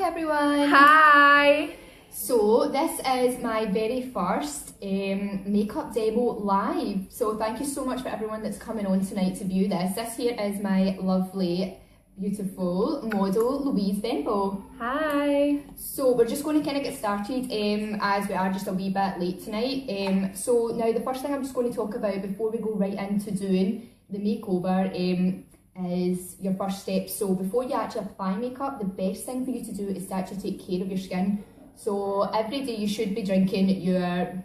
everyone! Hi! So this is my very first makeup demo live. So thank you so much for everyone that's coming on tonight to view this. This here is my lovely, beautiful model, Louise Benbow. Hi! So we're just going to kind of get started as we are just a wee bit late tonight. So now the first thing I'm just going to talk about before we go right into doing the makeover is your first step. So before you actually apply makeup, the best thing for you to do is to actually take care of your skin. So every day you should be drinking your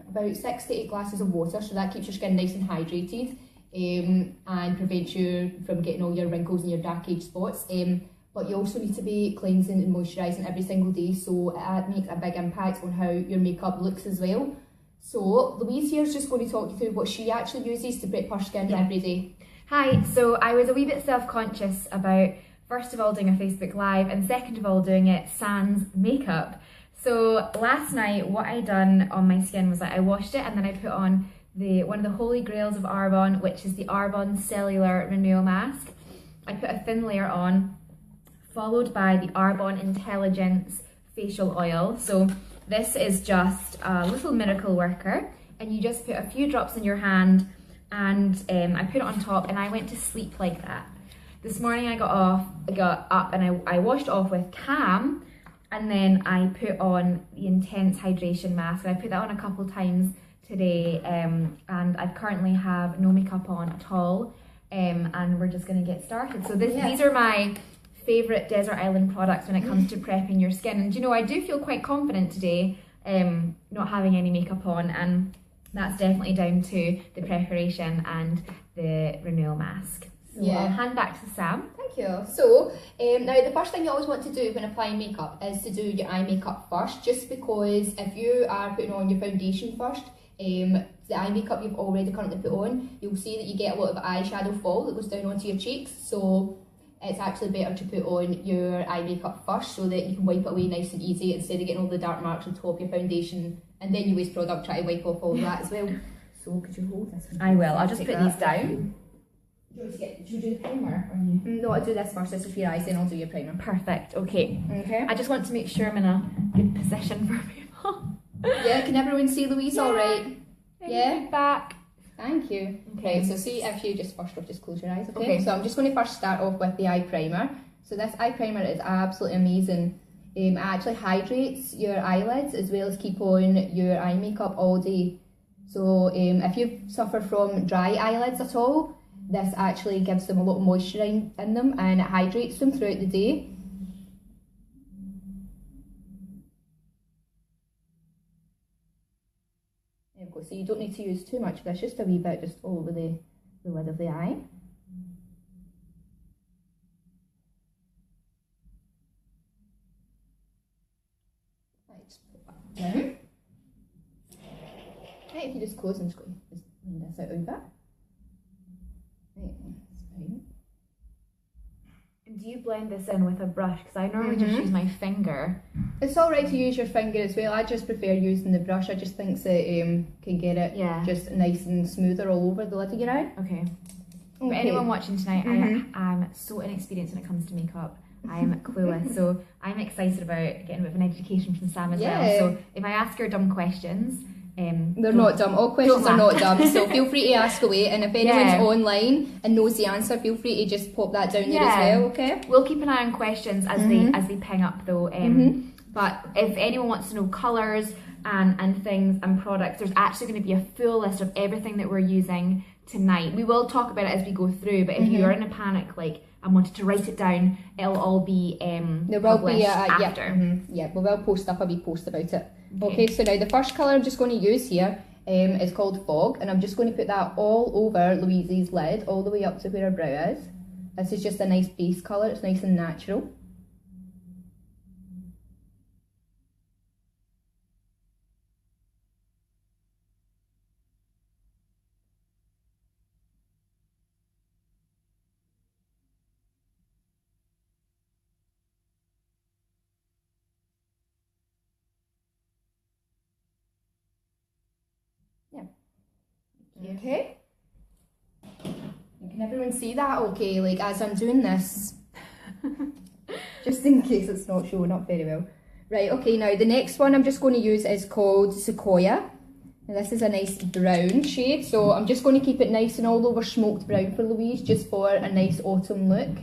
about 6 to 8 glasses of water, so that keeps your skin nice and hydrated and prevents you from getting all your wrinkles and your dark age spots. But you also need to be cleansing and moisturising every single day, so it makes a big impact on how your makeup looks as well. So Louise here is just going to talk you through what she actually uses to prep her skin every day. Hi, so I was a wee bit self-conscious about first of all doing a Facebook Live and second of all doing it sans makeup. So last night what I done on my skin was that I washed it and then I put on one of the holy grails of Arbonne, which is the Arbonne Cellular Renewal Mask. I put a thin layer on, followed by the Arbonne Intelligence Facial Oil. So this is just a little miracle worker, and you just put a few drops in your hand and I put it on top and I went to sleep like that. This morning I got up and I washed off with Cam, and then I put on the Intense Hydration Mask, and I put that on a couple times today, and I currently have no makeup on at all, and we're just going to get started. So these are my favourite desert island products when it comes to prepping your skin, and you know, I do feel quite confident today not having any makeup on, and that's definitely down to the preparation and the renewal mask. So I'll hand back to Sam. Thank you. So now the first thing you always want to do when applying makeup is to do your eye makeup first, just because if you are putting on your foundation first, the eye makeup you've already currently put on, you'll see that you get a lot of eyeshadow fall that goes down onto your cheeks. So it's actually better to put on your eye makeup first so that you can wipe it away nice and easy instead of getting all the dark marks on top of your foundation, and then you waste product trying to wipe off all that as well. So could you hold this? I will. I'll just put these down. Should we do the primer? Or you? No, I'll do this first. This is for your eyes, then I'll do your primer. Perfect. Okay. Okay. I just want to make sure I'm in a good position for people. Yeah, can everyone see Louise all right? Yeah? Back. Thank you. Okay. Right, so see if you just first off just close your eyes, okay? So I'm just going to first start off with the eye primer. So this eye primer is absolutely amazing. It actually hydrates your eyelids as well as keep on your eye makeup all day. So if you suffer from dry eyelids at all, this actually gives them a lot of moisture in them and it hydrates them throughout the day. There we go. So you don't need to use too much of this, just a wee bit just all over the lid of the eye. Right, just put that down. Right, if you just close, I'm just going to bring this out a wee bit. Right, that's fine. And do you blend this in with a brush? Because I normally just use my finger. It's alright to use your finger as well. I just prefer using the brush. I just think that can get it just nice and smoother all over the lid of your eye. Okay. For anyone watching tonight, I'm so inexperienced when it comes to makeup. I'm clueless, so I'm excited about getting a bit of an education from Sam as well. So if I ask her dumb questions, they're not dumb. All questions are not dumb, so feel free to ask away, and if anyone's online and knows the answer, feel free to just pop that down there as well, okay? We'll keep an eye on questions as they ping up though. But if anyone wants to know colours and things and products, there's actually going to be a full list of everything that we're using tonight. We will talk about it as we go through, but if you're in a panic like and wanted to write it down, it'll all be published after. Yeah, we will post up a wee post about it. Okay, so now the first colour I'm just going to use here is called Fog, and I'm just going to put that all over Louise's lid, all the way up to where her brow is. This is just a nice base colour, it's nice and natural. Okay. Can everyone see that okay, like as I'm doing this? just in case it's not showing up very well. Right, okay, now the next one I'm just going to use is called Sequoia. And this is a nice brown shade, so I'm just going to keep it nice and all over smoked brown for Louise, just for a nice autumn look.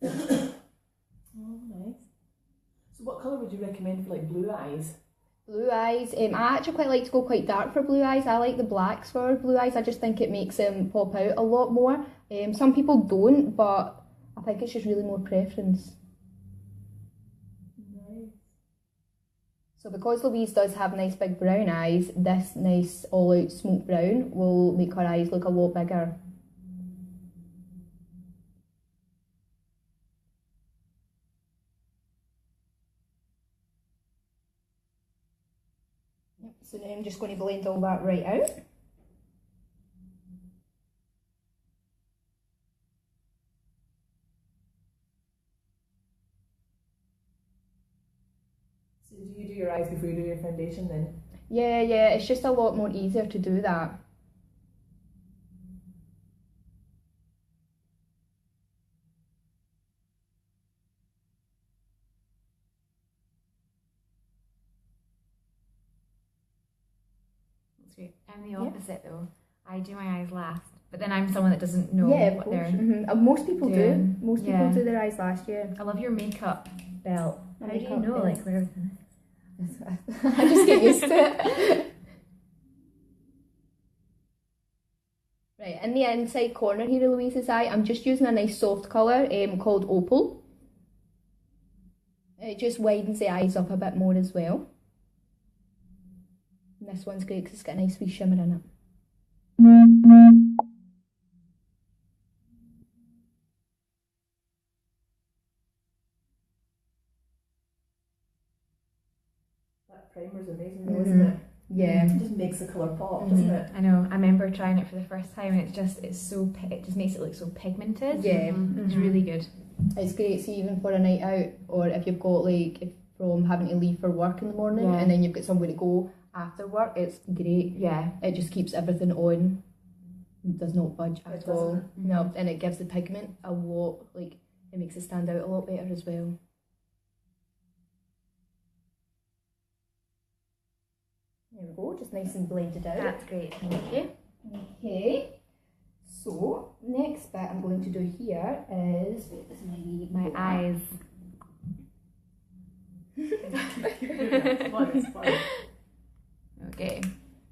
Oh, nice. So what colour would you recommend for like blue eyes? Blue eyes, I actually quite like to go quite dark for blue eyes. I like the blacks for blue eyes. I just think it makes them pop out a lot more. Some people don't, but I think it's just really more preference. Nice. So because Louise does have nice big brown eyes, this nice all out smoke brown will make her eyes look a lot bigger. So now I'm just going to blend all that right out. So do you do your eyes before you do your foundation then? Yeah, it's just a lot more easier to do that. That's great. I'm the opposite though. I do my eyes last, but then I'm someone that doesn't know what they're most people doing. do. Most people do their eyes last year. I love your makeup belt. How do you know belt. like where everything is? I just get used to it. Right, in the inside corner here of Louise's eye, I'm just using a nice soft colour called Opal. It just widens the eyes up a bit more as well. And this one's great because it's got a nice wee shimmer in it. That primer's amazing though, isn't it? Yeah. It just makes the colour pop, doesn't it? I know. I remember trying it for the first time, and it just makes it look so pigmented. Yeah. It's really good. It's great, so even for a night out, or if you've got from having to leave for work in the morning and then you've got somewhere to go after work, it's great. Yeah. It just keeps everything on. It does not budge at all. No, and it gives the pigment a lot, it makes it stand out a lot better as well. There we go, just nice and blended out. That's great, thank you. Okay, so next bit I'm going to do here is My eyes. It's fun, it's fun. Okay.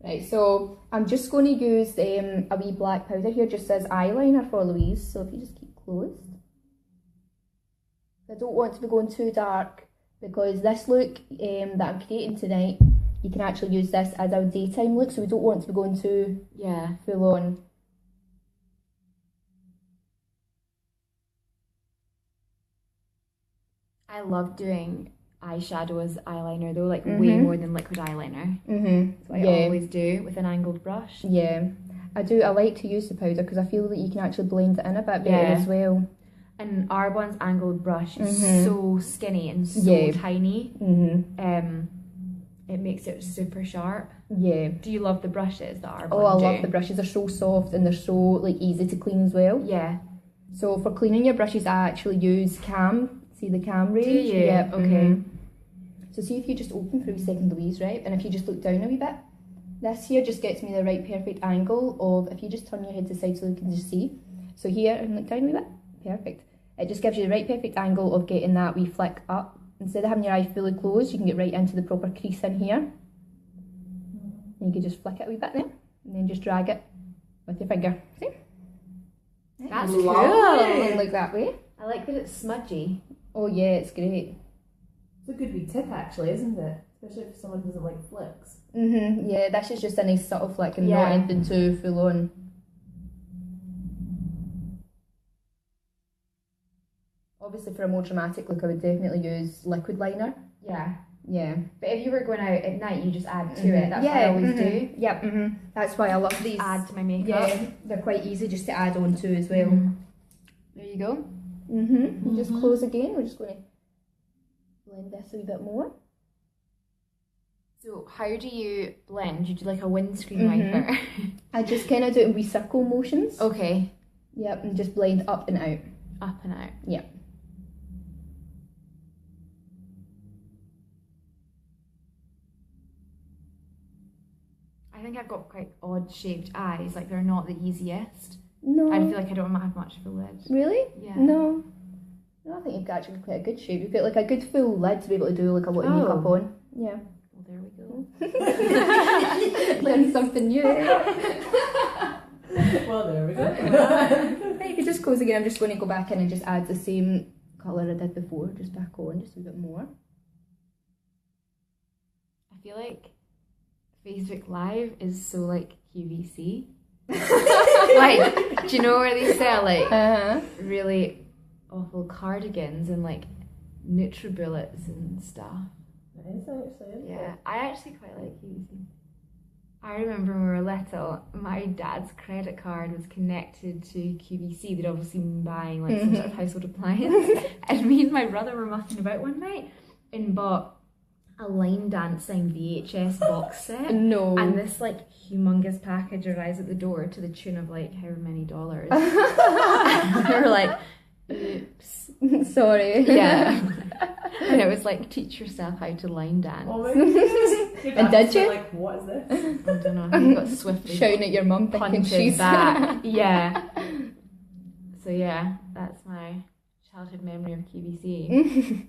Right, so I'm just going to use a wee black powder here just as eyeliner for Louise, so if you just keep closed. I don't want to be going too dark because this look that I'm creating tonight, you can actually use this as our daytime look, so we don't want to be going too full on. I love doing eyeshadow as eyeliner though, way more than liquid eyeliner. So I always do with an angled brush. Yeah, I do. I like to use the powder because I feel that you can actually blend it in a bit better as well. And Arbonne's angled brush is so skinny and so tiny. It makes it super sharp. Yeah. Do you love the brushes that Arbonne Oh, I love the brushes. They're so soft and they're so easy to clean as well. Yeah. So for cleaning your brushes, I actually use Cam. See the Cam range? Do you? Yeah. Okay. So see if you just open for a second, Louise, right? And if you just look down a wee bit, this here just gets me the right perfect angle of, if you just turn your head to the side so you can just see. So here, and look down a wee bit. Perfect. It just gives you the right perfect angle of getting that wee flick up. Instead of having your eye fully closed, you can get right into the proper crease in here. And you can just flick it a wee bit there, and then just drag it with your finger. See? That's cool. cool. Like that way. I like that it's smudgy. Oh yeah, it's great. It's a good wee tip actually, isn't it? Especially if someone doesn't like flicks. Yeah, this is just a nice subtle flick and not anything too full on. Obviously for a more dramatic look I would definitely use liquid liner. Yeah. Yeah. But if you were going out at night, you just add to it. That's what I always do. Yep. That's why I love these. Add to my makeup. Yeah, they're quite easy just to add on to as well. There you go. And just close again. We're just going to blend this a wee bit more. So how do you blend? Do you do like a windscreen wiper? I just kind of do it in wee circle motions. Okay. Yep, and just blend up and out. Up and out. Yep. I think I've got quite odd shaped eyes, like they're not the easiest. No. I feel like I don't have much of a lid. Really? Yeah. No. No, I think you've got actually quite a good shape. You've got like a good full lid to be able to do like a lot of makeup on. Yeah. Well, there we go. Learn something new. Well, there we go. You can just close again. I'm just going to go back in and just add the same colour I did before, just back on, just a bit more. I feel like Facebook Live is so like QVC. Like, do you know where they sell like really awful cardigans and like NutriBullets and stuff? Nice, actually. Yeah, I actually quite like QVC. I remember when we were little, my dad's credit card was connected to QVC. They'd obviously been buying like some sort of household appliance. And me and my brother were mucking about one night and bought a line dancing VHS box set. No. And this like humongous package arrives at the door to the tune of like however many dollars. And we were like, oops. Sorry. Yeah. And it was like, teach yourself how to line dance. Oh my goodness. And did you? Like, what is this? I don't know. He got swiftly Shouting at your mum thinking punches she's back. Yeah. So yeah, that's my childhood memory of QVC.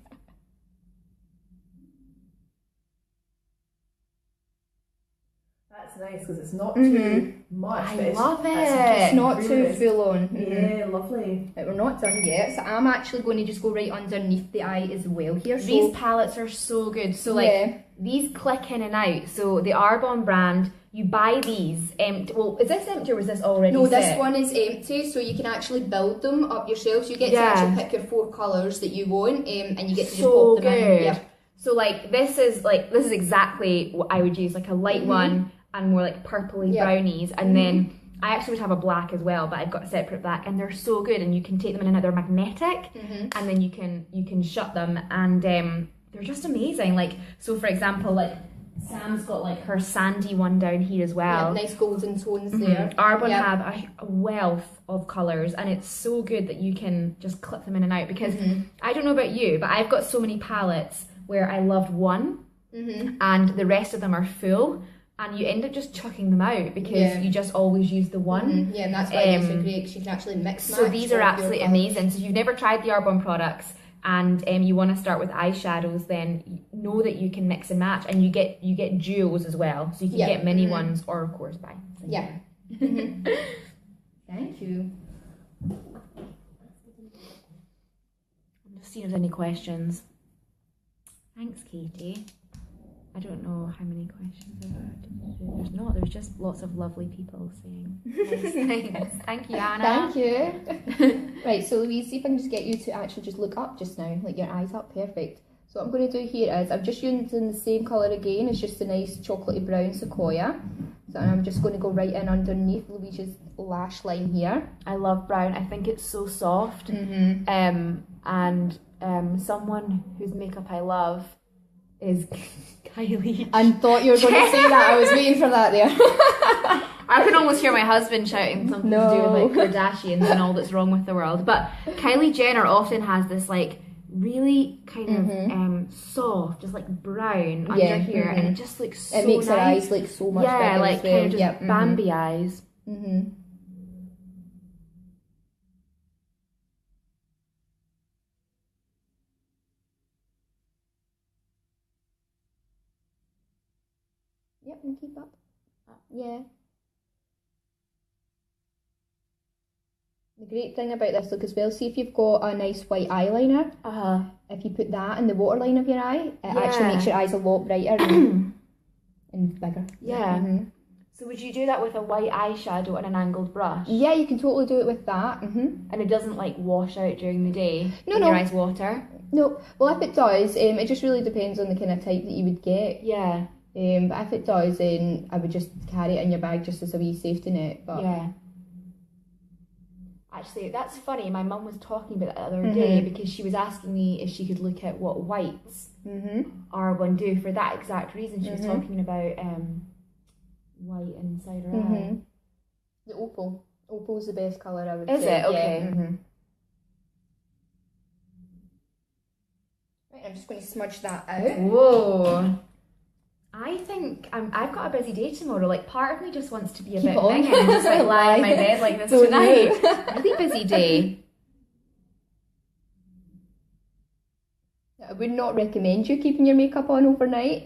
That's nice because it's not too much. I but it's, love it. It's not really too nice. full on. Yeah, lovely. Right, we're not done yet, so I'm actually going to just go right underneath the eye as well here. So, These palettes are so good. So like these click in and out. So the Arbonne brand, you buy these empty. Well, is this empty or was this already no, set? this one is empty, so you can actually build them up yourself. So you get to Yeah. actually pick your 4 colours that you want, and you get to just So pop them in. good. Yep. So like this is exactly what I would use, like a light one and more like purpley brownies, and then I actually would have a black as well, but I've got a separate black, and they're so good, and you can take them in and out. They're magnetic, and then you can shut them, and they're just amazing. Like, so for example, like Sam's got like her sandy one down here as well. Yeah, nice golden tones there. Arbonne have a wealth of colours, and it's so good that you can just clip them in and out, because I don't know about you, but I've got so many palettes where I loved one and the rest of them are full, and you end up just chucking them out because you just always use the one. Yeah, and that's why these are great, because you can actually mix So these are absolutely amazing. So if you've never tried the Arbonne products and you want to start with eyeshadows, then know that you can mix and match, and you get duos as well. So you can get mini ones, or of course buy. Yeah. Thank you. I'm just seeing if there's any questions. Thanks, Katie. I don't know how many questions there are. There's not. There's just lots of lovely people saying nice things. Thank you, Anna. Thank you. Right, so Louise, see if I can just get you to actually just look up just now, like your eyes up, perfect. So what I'm going to do here is, I'm just using the same colour again, it's just a nice chocolatey brown sequoia. So I'm just going to go right in underneath Louise's lash line here. I love brown. I think it's so soft. Someone whose makeup I love is Kylie. I thought you were going to say that, I was waiting for that there. I can almost hear my husband shouting something to do with like Kardashians and all that's wrong with the world. But Kylie Jenner often has this like really kind of soft, just like brown under here, and it just looks so It makes her nice. eyes like so much bigger. Yeah, like as well. kind of just Bambi eyes. Yep, and keep up. Yeah. The great thing about this look as well, see if you've got a nice white eyeliner, if you put that in the waterline of your eye, it actually makes your eyes a lot brighter and bigger. Yeah. So would you do that with a white eyeshadow and an angled brush? Yeah, you can totally do it with that. And it doesn't like wash out during the day? No, when no. your eyes water? No, well if it does, it just really depends on the kind of type that you would get. Yeah. But if it does, then I would just carry it in your bag just as a wee safety net. But yeah. Actually, that's funny. My mum was talking about that the other day because she was asking me if she could look at what whites R1 do for that exact reason. She was talking about white inside her eye. The opal. Opal's the best colour, I would Is say. It? Okay. Yeah. Right, I'm just going to smudge that out. Whoa. I think I've got a busy day tomorrow. Like, part of me just wants to be a Keep bit on. minging and just like lie in my bed like this Don't tonight. Really busy day. I would not recommend you keeping your makeup on overnight.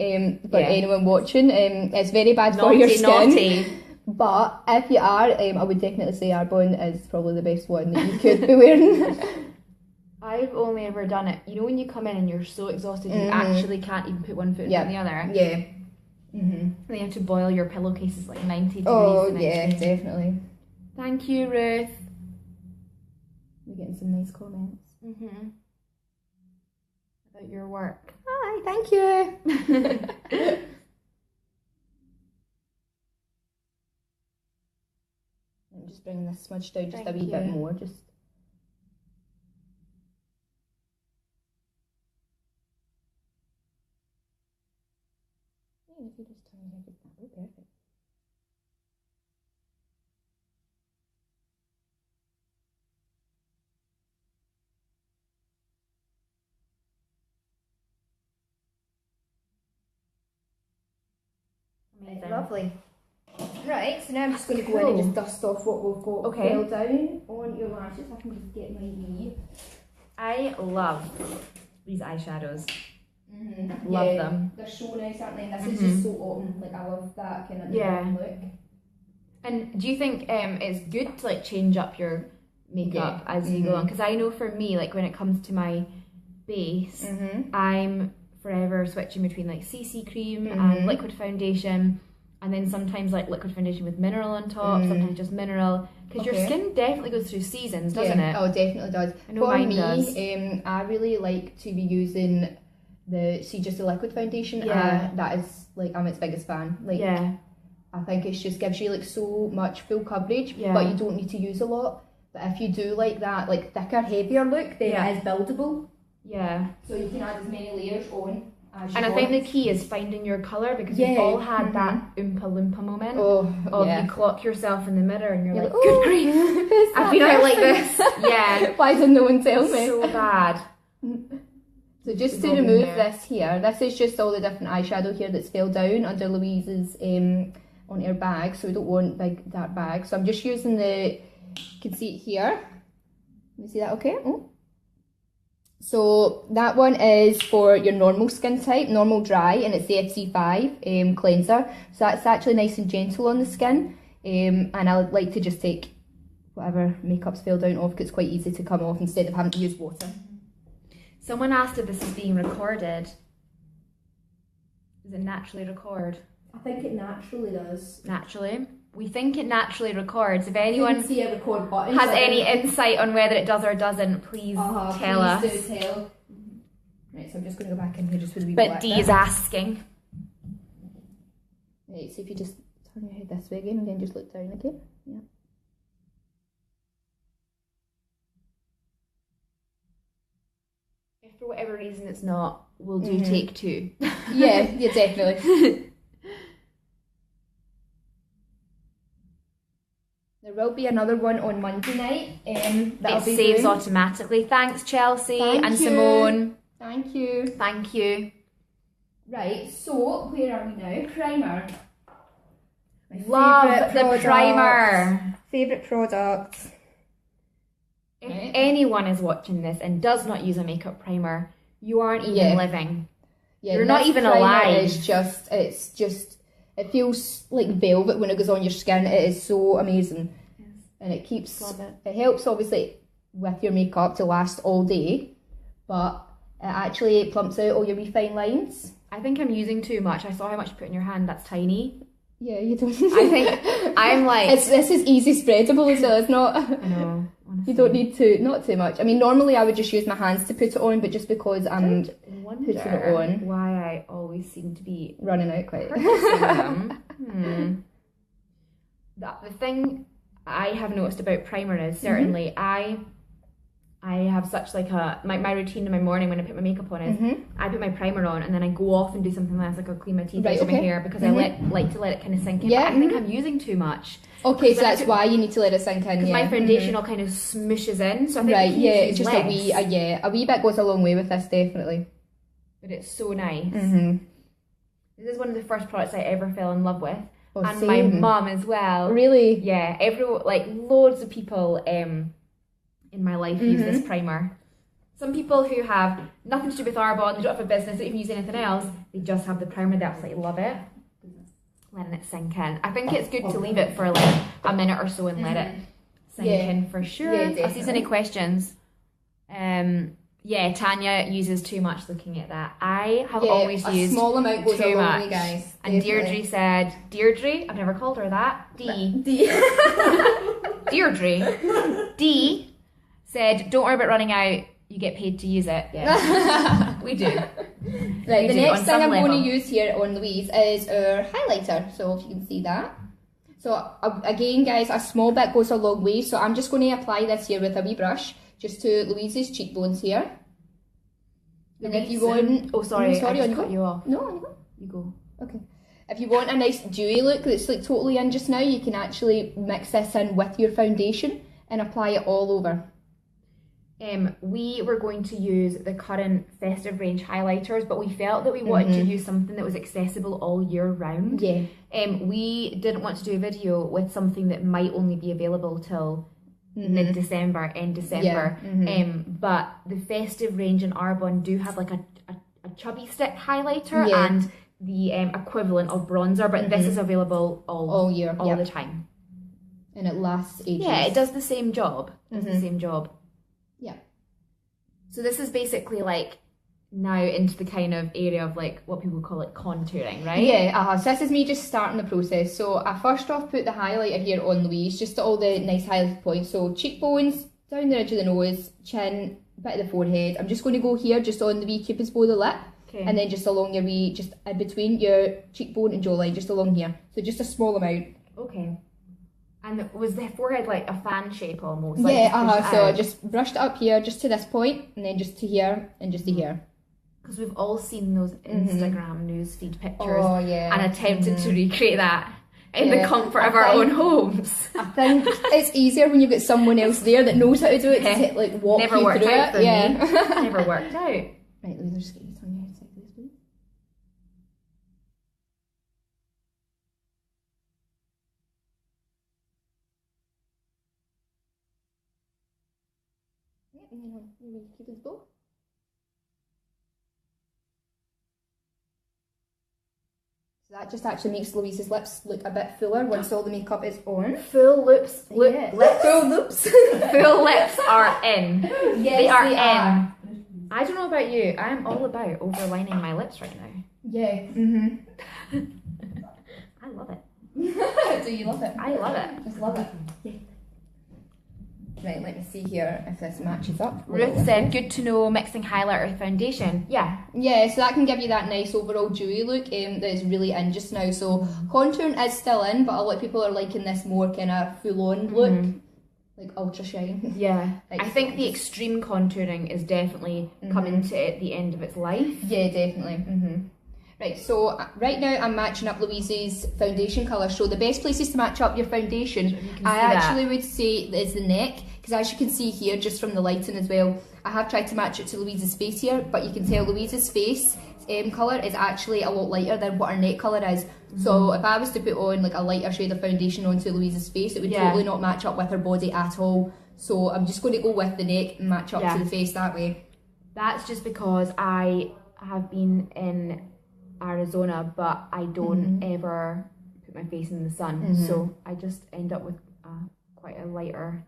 For anyone watching, it's very bad for your skin. Naughty. But if you are, I would definitely say Arbonne is probably the best one that you could be wearing. I've only ever done it. You know when you come in and you're so exhausted you actually can't even put one foot in front of the other? Yeah. And then you have to boil your pillowcases like 90 degrees. Oh yeah, definitely. Thank you, Ruth. We're getting some nice comments. About your work. Hi, thank you. I'm just bringing this smudge down just a wee bit more. Just. If you just turn your head just that way, perfect. Amazing. Lovely. Right, so now I'm just going to go in and just dust off what we've got fell down on your lashes. I can just get my wee. I love these eyeshadows. Love them. They're so nice, aren't they? And this is just so autumn. Like, I love that kind of look. And do you think it's good to like change up your makeup as you go on? Because I know for me, like when it comes to my base, I'm forever switching between like CC cream and liquid foundation, and then sometimes like liquid foundation with mineral on top, sometimes just mineral. Because your skin definitely goes through seasons, doesn't it? Oh, it definitely does. I know mine does. I really like to be using just the liquid foundation. That is like, I'm its biggest fan. Like, I think it just gives you like so much full coverage, but you don't need to use a lot. But if you do like that like thicker, heavier look, then it is buildable. Yeah. So you can add as many layers on as you want. I think the key is finding your colour, because we've all had that Oompa Loompa moment of you clock yourself in the mirror and you're like, good grief, I've been out like this. Why did no one tell me? So bad. So just to remove this here, this is just all the different eyeshadow here that's fell down under Louise's on her bag, so we don't want big dark bags. So I'm just using you can see it here. You see that okay? So that one is for your normal skin type, normal dry, and it's the FC5 cleanser. So that's actually nice and gentle on the skin. And I would like to just take whatever makeup's fell down off, because it's quite easy to come off instead of having to use water. Someone asked if this is being recorded. Does it naturally record? I think it naturally does. Naturally? We think it naturally records. If anyone see a record button, has any insight on whether it does or doesn't, please tell us. Please do tell. Right, so I'm just going to go back in here just for the wee But Dee is asking. Right, so if you just turn your head this way again and then just look down again. Yeah. If for whatever reason it's not, we'll do take two. yeah, definitely. There will be another one on Monday night. It saves automatically. Thanks, Chelsea and Simone. Thank you. Thank you. Right, so where are we now? Primer. Love the primer. Favourite product. If anyone is watching this and does not use a makeup primer, you aren't even living. Yeah, you're not even alive. It feels like velvet when it goes on your skin. It is so amazing. Yes. And it keeps, it helps obviously with your makeup to last all day, but it actually plumps out all your wee fine lines. I think I'm using too much. I saw how much you put in your hand. That's tiny. Yeah, you don't. I think I'm like... This is easy spreadable as well, it's not... I know, honestly. You don't need to, not too much. I mean, normally I would just use my hands to put it on, but just because I'm putting it on... why I always seem to be... running out quite. The thing I have noticed about primer is certainly I have such like a my routine in my morning when I put my makeup on is I put my primer on and then I go off and do something else, like I'll clean my teeth, do my hair, because I like to let it kind of sink in. Yeah. But I think I'm using too much. Okay, so that's why you need to let it sink in. Because my foundation all kind of smooshes in, so I think it's just less. a wee bit goes a long way with this, definitely. But it's so nice. This is one of the first products I ever fell in love with. And same. My mum as well. Really? Yeah, loads of people in my life use this primer. Some people who have nothing to do with Arbonne, they don't have a business, they don't even use anything else, they just have the primer, they absolutely love it. Letting it sink in. I think it's good to leave it for like a minute or so and let it sink in for sure. Yeah, I'll see any questions. Yeah, Tanya uses too much looking at that. I have always used a small amount goes too a long much. way, guys. And Deirdre said, Deirdre, I've never called her that. Deirdre. D said, don't worry about running out, you get paid to use it. Yeah, we do. Right, the next thing I'm going to use here on Louise is our highlighter. So if you can see that. So again, guys, a small bit goes a long way. So I'm just going to apply this here with a wee brush, just to Louise's cheekbones here. And if you want... Oh, sorry, I just cut you off. No, you go. Okay. If you want a nice dewy look that's like totally in just now, you can actually mix this in with your foundation and apply it all over. We were going to use the current festive range highlighters, but we felt that we wanted to use something that was accessible all year round. Yeah. We didn't want to do a video with something that might only be available till mid-December, end December. But the festive range in Arbonne do have like a chubby stick highlighter and the equivalent of bronzer, but this is available all year, all the time. And it lasts ages. Yeah, it does the same job. Yeah. So this is basically like now into the kind of area of like what people call it contouring, right? Yeah, so this is me just starting the process. So I first off put the highlighter here on Louise, just to all the nice highlighted points. So cheekbones, down the ridge of the nose, chin, bit of the forehead. I'm just going to go here just on the wee cupid's bow of the lip. Okay. And then just along your wee, just in between your cheekbone and jawline, just along here. So just a small amount. Okay. And was the forehead like a fan shape almost? So I just brushed it up here, just to this point, and then just to here, and just to here. Because we've all seen those Instagram newsfeed pictures and attempted to recreate that in the comfort of our own homes. I think it's easier when you've got someone else there that knows how to do it to like walk Never you worked through out it. For me. Never worked out. Right, let me just get you on your head side, please. And then on your cupid's bow. So that just actually makes Louise's lips look a bit fuller once all the makeup is on. Full lips. Full lips. Full lips are in. Yes, they are. I don't know about you. I am all about overlining my lips right now. Yeah. I love it. Do you love it? I love it. Just love it. Yeah. Right, let me see here if this matches up. Ruth said, good to know mixing highlighter with foundation. Yeah. Yeah, so that can give you that nice overall dewy look that is really in just now. So contouring is still in, but a lot of people are liking this more kind of full-on look. Like ultra shine. Yeah. I think the extreme contouring is definitely coming to the end of its life. Yeah, definitely. Right, so right now I'm matching up Louise's foundation colour. So the best places to match up your foundation, I actually would say is the neck, because as you can see here, just from the lighting as well, I have tried to match it to Louise's face here, but you can tell Louise's face colour is actually a lot lighter than what her neck colour is. So if I was to put on like a lighter shade of foundation onto Louise's face, it would totally not match up with her body at all. So I'm just going to go with the neck and match up to the face that way. That's just because I have been in Arizona, but I don't ever put my face in the sun, so I just end up with quite quite a lighter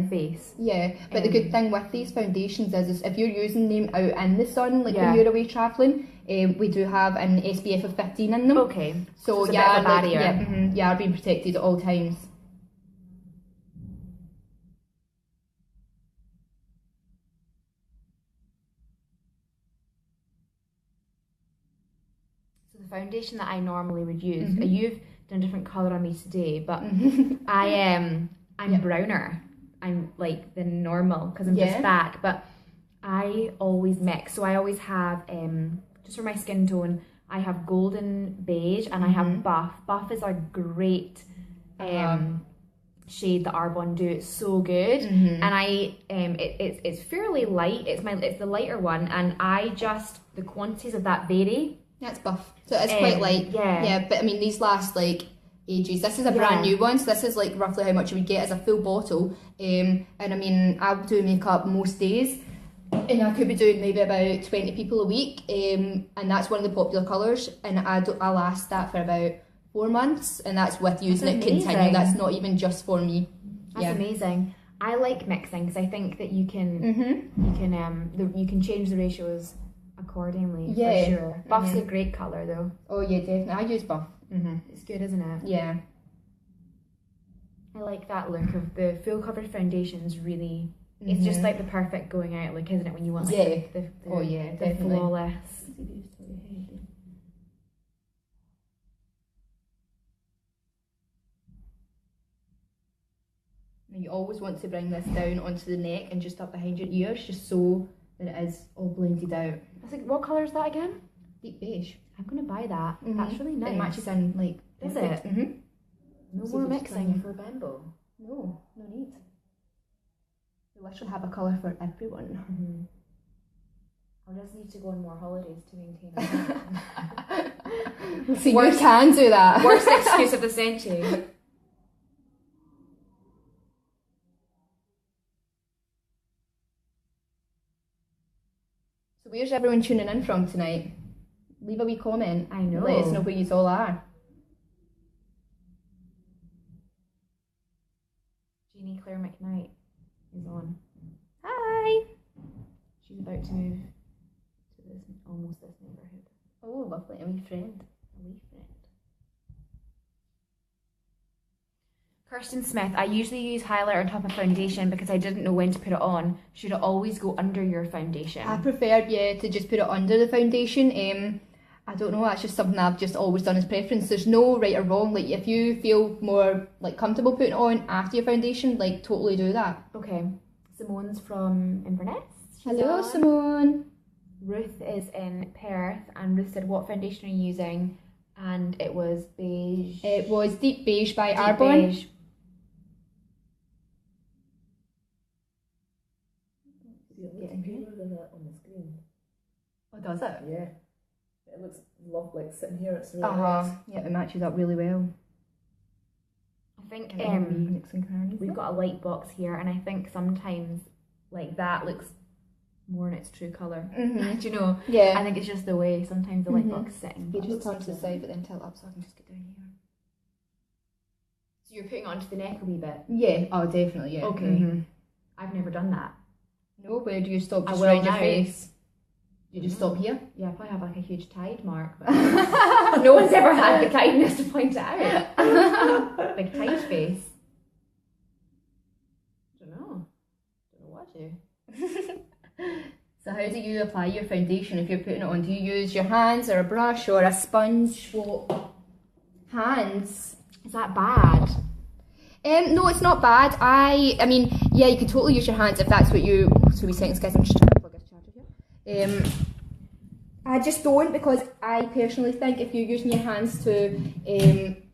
face. Yeah, but the good thing with these foundations is if you're using them out in the sun, like Yeah. when you're away travelling, we do have an SPF of 15 in them. Okay. So it's a yeah, bit of a barrier. you are being protected at all times. So the foundation that I normally would use, you've done a different colour on me today, but I'm browner. I'm like the normal because I'm just back, but I always mix. So I always have, just for my skin tone, I have golden beige and I have buff. Buff is a great shade that Arbonne do. It's so good, and it's fairly light. It's the lighter one, and the quantities of that vary. That's buff, so it's quite light. Yeah, but I mean these last like ages. This is a brand new one, so this is like roughly how much you would get as a full bottle. And I mean I'll do makeup most days, and I could be doing maybe about 20 people a week, and that's one of the popular colours, and I last that for about 4 months, and that's with using it continue. That's not even just for me. That's amazing. I like mixing because I think that you can change the ratios accordingly. For sure. Buff's a great colour though. Oh yeah, definitely. I use buff. It's good, isn't it? Yeah. I like that look of the full coverage foundations. Really, it's just like the perfect going out look, isn't it? When you want like the definitely. flawless. You always want to bring this down onto the neck and just up behind your ears, just so that it is all blended out. I think, what colour is that again? Deep beige. I'm gonna buy that. That's really nice. It matches in like. Is perfect. it? No So more just mixing for Bimbo. No need. We literally have a colour for everyone. I'll just need to go on more holidays to maintain it. So you can do that. Worst excuse of the century. So where's everyone tuning in from tonight? Leave a wee comment. I know. Let us know where you all are. Jeannie Claire McKnight is on. Hi. She's about to move to this neighbourhood. Oh, lovely. A wee friend. Kirsten Smith, I usually use highlighter on top of foundation because I didn't know when to put it on. Should it always go under your foundation? I prefer, to just put it under the foundation. I don't know, that's just something I've just always done as preference. There's no right or wrong. Like, if you feel more like comfortable putting it on after your foundation, like, totally do that. Okay. Simone's from Inverness. Hello, Simone. Ruth is in Perth, and Ruth said, what foundation are you using? And it was beige. It was Deep Beige by Arbonne. Beige. On the screen. Oh, does it? Yeah. It looks lovely, like sitting here, it's really nice. Yeah, it matches up really well. I think we've got a light box here, and I think sometimes like that looks more in its true colour. Do you know? Yeah. I think it's just the way sometimes the light box is sitting. You just turn to the side but then tilt up so I can just get down here. So you're putting it onto the neck a wee bit? Yeah, oh definitely, yeah. Okay. I've never done that. No, where do you stop just will around your now. face? You just stop here? Yeah, I probably have like a huge tide mark, but no one's ever had the kindness to point it out. Big tide face. Don't know what to. So how do you apply your foundation if you're putting it on? Do you use your hands or a brush or a sponge? What? Hands. Is that bad? No, it's not bad. I mean, yeah, you could totally use your hands if that's what you. So we seconds, guys. I'm just trying to plug this charger here. I just don't, because I personally think if you're using your hands to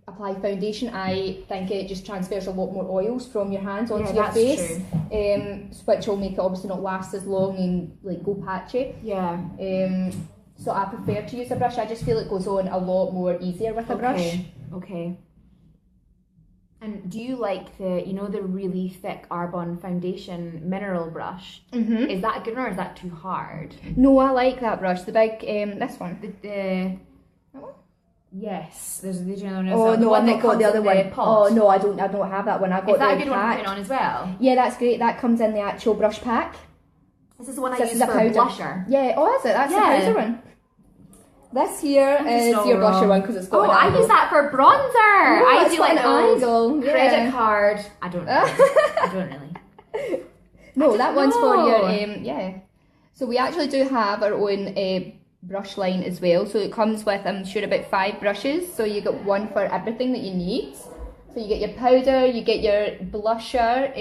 apply foundation, I think it just transfers a lot more oils from your hands onto your face, which will make it obviously not last as long and like go patchy. Yeah. So I prefer to use a brush. I just feel it goes on a lot more easier with a brush. Okay. And do you like the really thick Arbonne foundation mineral brush? Is that a good one or is that too hard? No, I like that brush. The big, this one. That one? Yes, there's the general. Oh no, I've not got the other one. Pot. Oh no, I don't have that one. I got Is that a the good one to pack. put on as well? Yeah, that's great. That comes in the actual brush pack. This is the one I This use is a for powder. blusher. Yeah, oh is it? That's the powder one. This here is your blusher one because it's got an angle. I use that for bronzer. No, I it's do got like an those angle. credit card. I don't really. I don't really. No, that one's for your know. So we actually do have our own brush line as well. So it comes with, I'm sure, about 5 brushes. So you get one for everything that you need. So you get your powder, you get your blusher,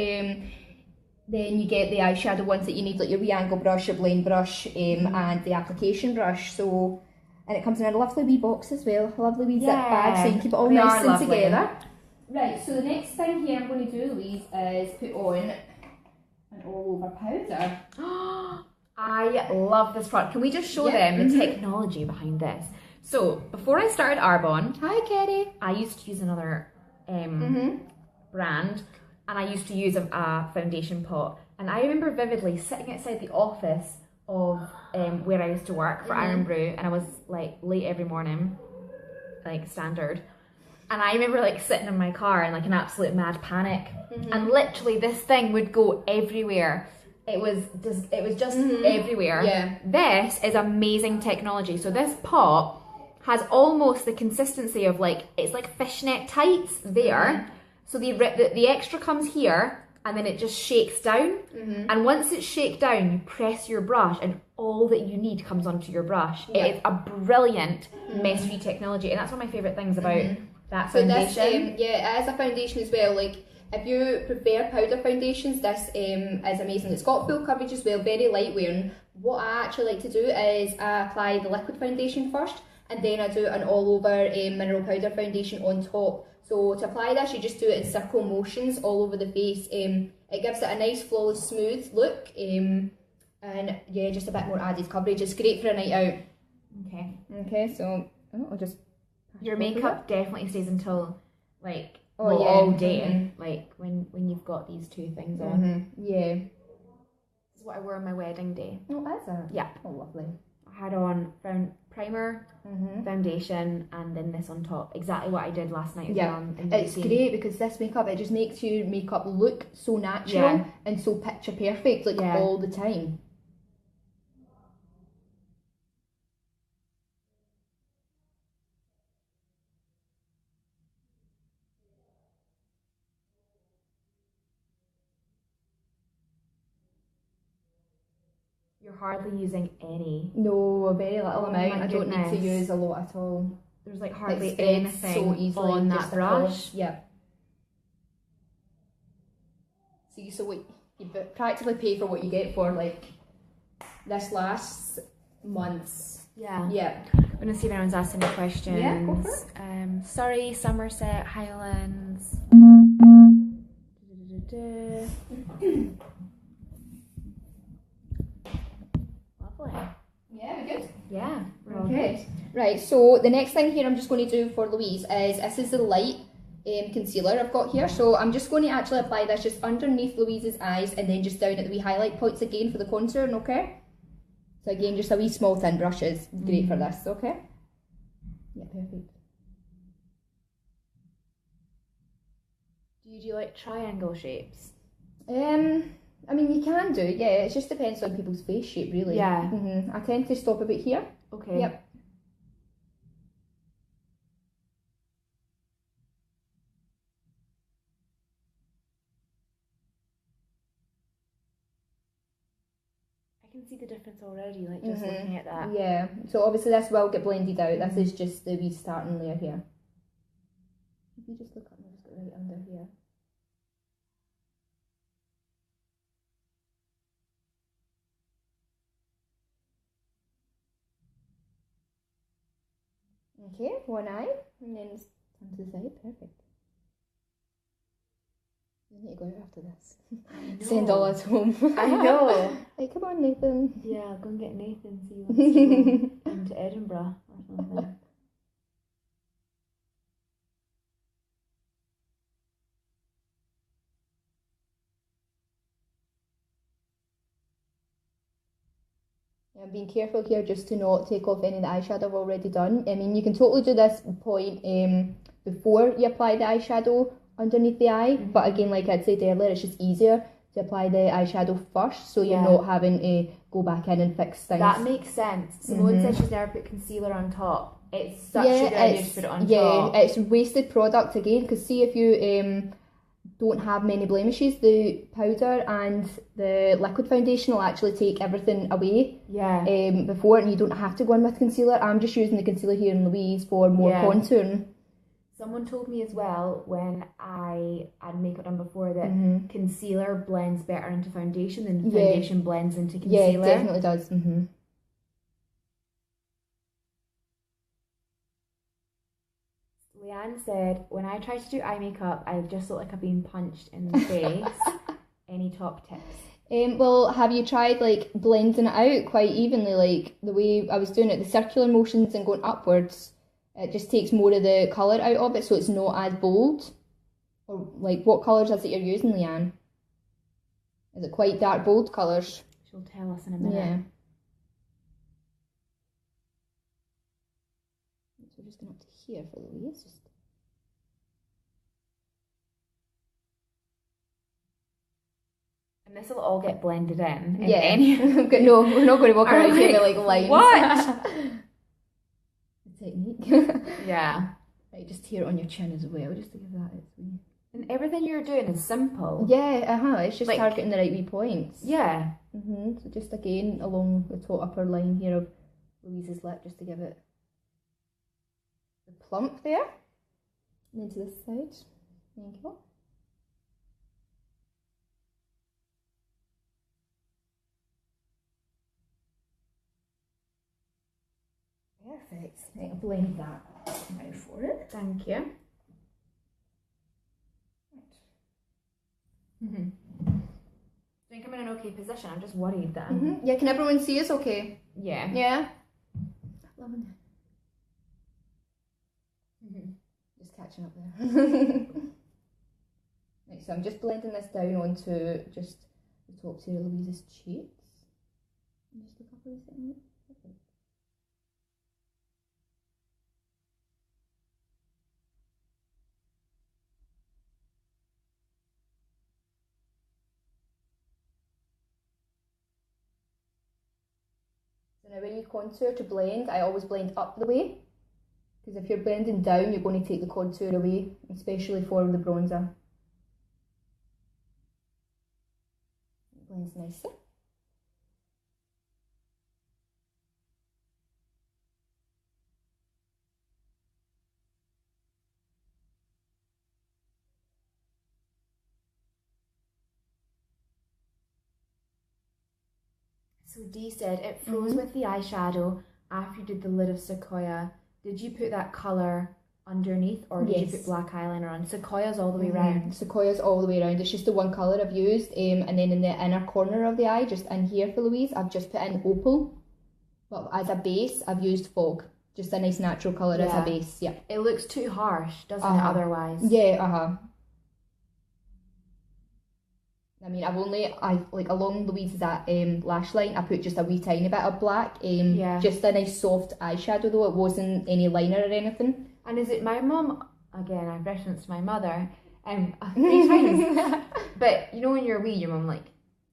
then you get the eyeshadow ones that you need, like your wee angle brush, your blend brush, and the application brush. So, and it comes in a lovely wee box as well, a lovely wee zip bag, so you can keep it all nice and together. Right, so the next thing here I'm going to do, Louise, is put on an all-over powder. I love this product. Can we just show them the technology behind this? So, before I started Arbonne, Hi, Kerry. I used to use another brand, and I used to use a foundation pot. And I remember vividly sitting outside the office of where I used to work for Iron Brew, and I was like late every morning, like standard. And I remember like sitting in my car in like an absolute mad panic, and literally this thing would go everywhere. It was just everywhere. Yeah. This is amazing technology. So this pot has almost the consistency of like, it's like fishnet tights there. So the extra comes here, and then it just shakes down. And once it's shaked down, you press your brush, and all that you need comes onto your brush. It is a brilliant mess-free technology, and that's one of my favourite things about that foundation. So this, it is a foundation as well. Like, if you prefer powder foundations, this is amazing. It's got full coverage as well, very light wearing. What I actually like to do is I apply the liquid foundation first, and then I do an all-over mineral powder foundation on top. So to apply this, you just do it in circle motions all over the face. It gives it a nice, flawless, smooth look, and yeah, just a bit more added coverage. It's great for a night out. Okay, so I'll just... Your makeup definitely stays until, like, all day, like when you've got these two things on. Yeah. This is what I wore on my wedding day. Oh, is it? Yeah. Oh, lovely. I had on primer, foundation, and then this on top. Exactly what I did last night. It's great because this makeup, it just makes your makeup look so natural and so picture perfect, like all the time. You're hardly using any. No, a very little amount. I don't need to goodness. use a lot at all. There's like hardly It spreads anything so easily on that just brush. across. Yeah. See, so what you practically pay for what you get for, like, this lasts months. Yeah. Yeah. I'm gonna see if anyone's asking any questions. Yeah, go for it. Surrey, Somerset, Highlands. Lovely. Yeah, we're good. Yeah, we're all Okay. Right, so the next thing here I'm just going to do for Louise is, this is the light concealer I've got here. So I'm just going to actually apply this just underneath Louise's eyes, and then just down at the wee highlight points again for the contouring, okay? So again, just a wee small thin brush is great for this, okay? Yeah, perfect. Do you do like triangle shapes? I mean, you can do, yeah. It just depends on people's face shape, really. Yeah. I tend to stop a bit here. Okay. Yep. I can see the difference already, like just looking at that. Yeah. So obviously this will get blended out. This is just the wee starting layer here. If you just look up, I'll just go right under here. Okay, one eye, and then turn to the side. Perfect. I need to go out after this. Send all us home. I know. Like, come on, Nathan. Yeah, I'll go and get Nathan, see you wants to go into Edinburgh or something. I'm being careful here just to not take off any of the eyeshadow I've already done. I mean, you can totally do this point before you apply the eyeshadow underneath the eye, but again, like I'd said earlier, it's just easier to apply the eyeshadow first, so you're not having to go back in and fix things. That makes sense. Simone said she's never put concealer on top. It's such a good idea to put it on top. Yeah, it's wasted product again, because see if you don't have many blemishes, the powder and the liquid foundation will actually take everything away before, and you don't have to go in with concealer. I'm just using the concealer here in Louise for more contouring. Someone told me as well when I had makeup done before that concealer blends better into foundation than foundation blends into concealer. Yeah, it definitely does. Leanne said, when I try to do eye makeup, I just look like I've been punched in the face. Any top tips? Well, have you tried like blending it out quite evenly, like the way I was doing it, the circular motions and going upwards? It just takes more of the colour out of it, so it's not as bold. Or like, what colours is it you're using, Leanne? Is it quite dark, bold colours? She'll tell us in a minute. Yeah. So we're just going up to here for Louise. And this will all get blended in. Yeah. No, we're not going to walk around here with like lines. What? Technique. Yeah. Right, just here on your chin as well, just to give that its wee. And everything you're doing is simple. Yeah, it's just like, targeting the right wee points. Yeah. So just again along the top upper line here of Louise's lip, just to give it the plump there. And then to this side. Thank you. Perfect. I'll blend that now for it. Thank you. Right. I think I'm in an okay position. I'm just worried that. Yeah, can everyone see us okay? Yeah. Yeah. Loving it. Just catching up there. Right, so I'm just blending this down onto just the top tier of Louise's cheeks. Just a couple of seconds. Perfect. So now when you contour to blend, I always blend up the way, because if you're blending down, you're going to take the contour away, especially for the bronzer. It blends nicely. So Dee said it froze with the eyeshadow after you did the lid of Sequoia. Did you put that colour underneath, or did you put black eyeliner on? Sequoia's all the way around. Sequoia's all the way around. It's just the one colour I've used, and then in the inner corner of the eye, just in here for Louise, I've just put in opal. But as a base, I've used fog. Just a nice natural colour as a base. Yeah. It looks too harsh, doesn't it? Otherwise. Yeah. I mean, like along Louise's lash line, I put just a wee tiny bit of black. Just a nice soft eyeshadow though. It wasn't any liner or anything. And is it my mum? Again, I've referenced my mother. 3 times. But you know when you're wee, your mum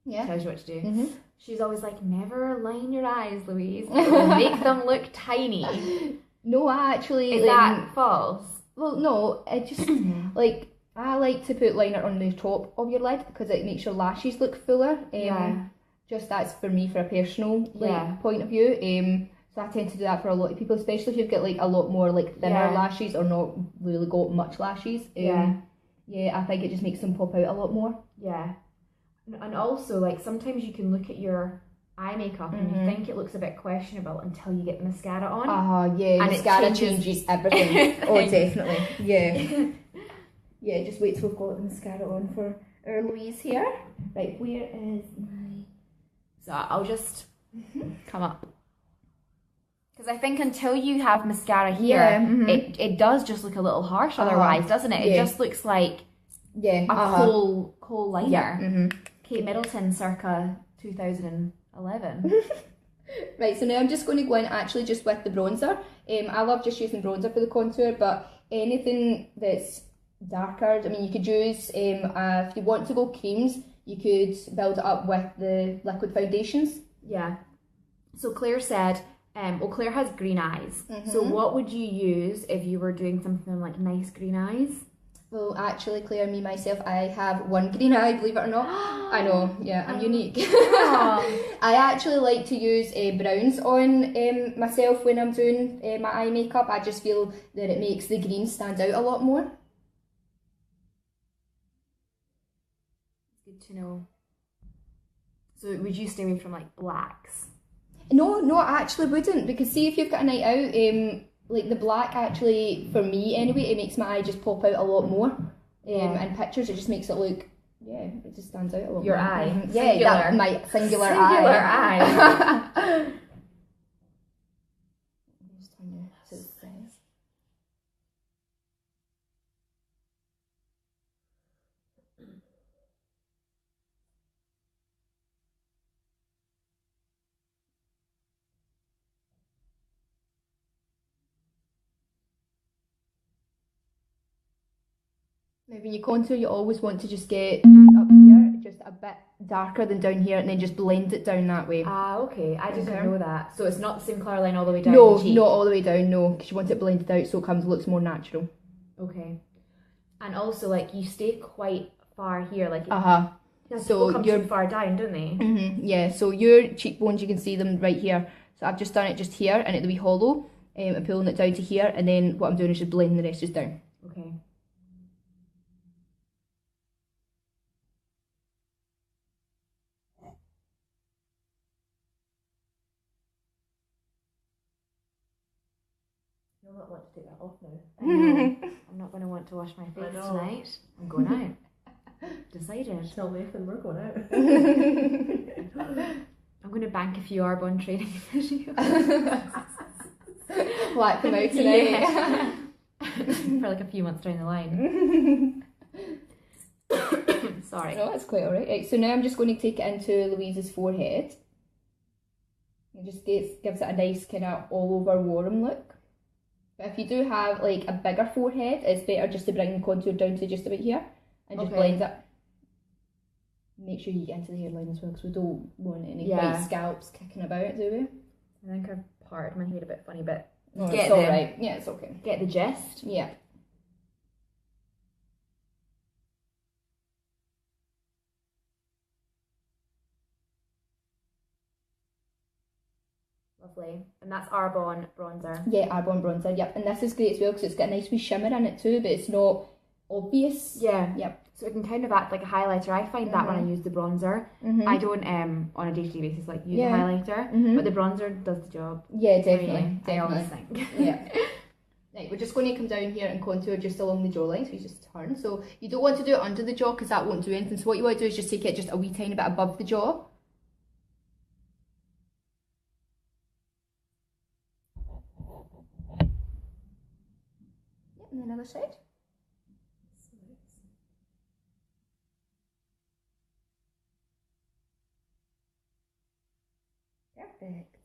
tells you what to do. She's always like, never line your eyes, Louise. It will make them look tiny. No, actually, is that false? Well, no. It just I like to put liner on the top of your lid because it makes your lashes look fuller. Just that's for me, for a personal point of view. So I tend to do that for a lot of people, especially if you've got like a lot more like thinner lashes or not really got much lashes. I think it just makes them pop out a lot more. Yeah. And also, like, sometimes you can look at your eye makeup and you think it looks a bit questionable until you get the mascara on. And mascara changes everything. Oh, definitely. Yeah, just wait till we've got the mascara on for our Louise here. Right, where is my... So I'll just come up. Because I think until you have mascara here, it does just look a little harsh otherwise, doesn't it? It just looks like a coal liner. Kate Middleton circa 2011. Right, so now I'm just going to go in actually just with the bronzer. I love just using bronzer for the contour, but anything that's darker, I mean, you could use, if you want to go creams, you could build it up with the liquid foundations. Yeah. So Claire said, well, Claire has green eyes. So what would you use if you were doing something like nice green eyes? Well, actually, Claire, me, myself, I have one green eye, believe it or not. I know, yeah, I'm unique. I actually like to use browns on myself when I'm doing my eye makeup. I just feel that it makes the green stand out a lot more. Good to know. So would you stay away from like blacks? No, I actually wouldn't, because see if you've got a night out, like the black actually, for me anyway, it makes my eye just pop out a lot more. In pictures, it just makes it look, it just stands out a lot Your more. eye. Yeah, that, my singular eye. Singular eye. Just turn it to the side. Now when you contour, you always want to just get just up here, just a bit darker than down here, and then just blend it down that way. Ah, okay. I didn't know that. So it's not the same colour line all the way down No, the cheek? not all the way down, no, because you want it blended out so it looks more natural. Okay. And also, like, you stay quite far here, like... So people come too far down, don't they? Yeah, so your cheekbones, you can see them right here. So I've just done it just here, and it'll be hollow, and pulling it down to here, and then what I'm doing is just blending the rest just down. Okay. You'll not want to take that off now. I know. I'm not going to want to wash my face tonight. I'm going out. Decided. Tell Nathan we're going out. I'm going to bank a few Arbonne training videos. Whack them out tonight. Yeah. For like a few months down the line. Sorry. No, that's quite alright. Right, so now I'm just going to take it into Louise's forehead. It just gives it a nice kind of all over warm look. But if you do have like a bigger forehead, it's better just to bring the contour down to just about here and just blend it. Make sure you get into the hairline as well, because we don't want any white scalps kicking about, do we? I think I've parted my hair a bit funny, but it's alright. Yeah, it's okay. Get the gist. Yeah. Lovely. And that's Arbonne bronzer. Yeah, Arbonne bronzer, yep. And this is great as well because it's got a nice wee shimmer in it too, but it's not obvious. Yeah. Yep. So it can kind of act like a highlighter. I find that when I use the bronzer. I don't on a day-to-day basis like use a highlighter, but the bronzer does the job. Yeah, definitely. I always think. Yeah. Right, we're just going to come down here and contour just along the jawline, so you just turn. So you don't want to do it under the jaw because that won't do anything. So what you want to do is just take it just a wee tiny bit above the jaw. And the other side. Perfect.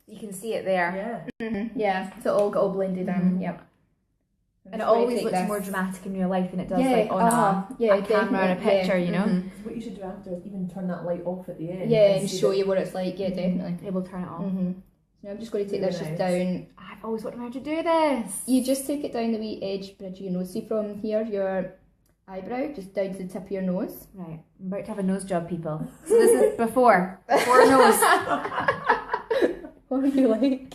You can see it there. Yeah. Yeah, so it all got all blended in. Yep. And it always looks more dramatic in real life than it does like on a camera and a picture, you know? So what you should do after is even turn that light off at the end. Yeah, and show you what it's like. Yeah, definitely. It will turn it off. So now I'm just going to take this just down. I've always wanted to know how to do this. You just take it down the wee edge bridge of your nose. See from here, your eyebrow, just down to the tip of your nose. Right, I'm about to have a nose job, people. So this is before nose. What would you like?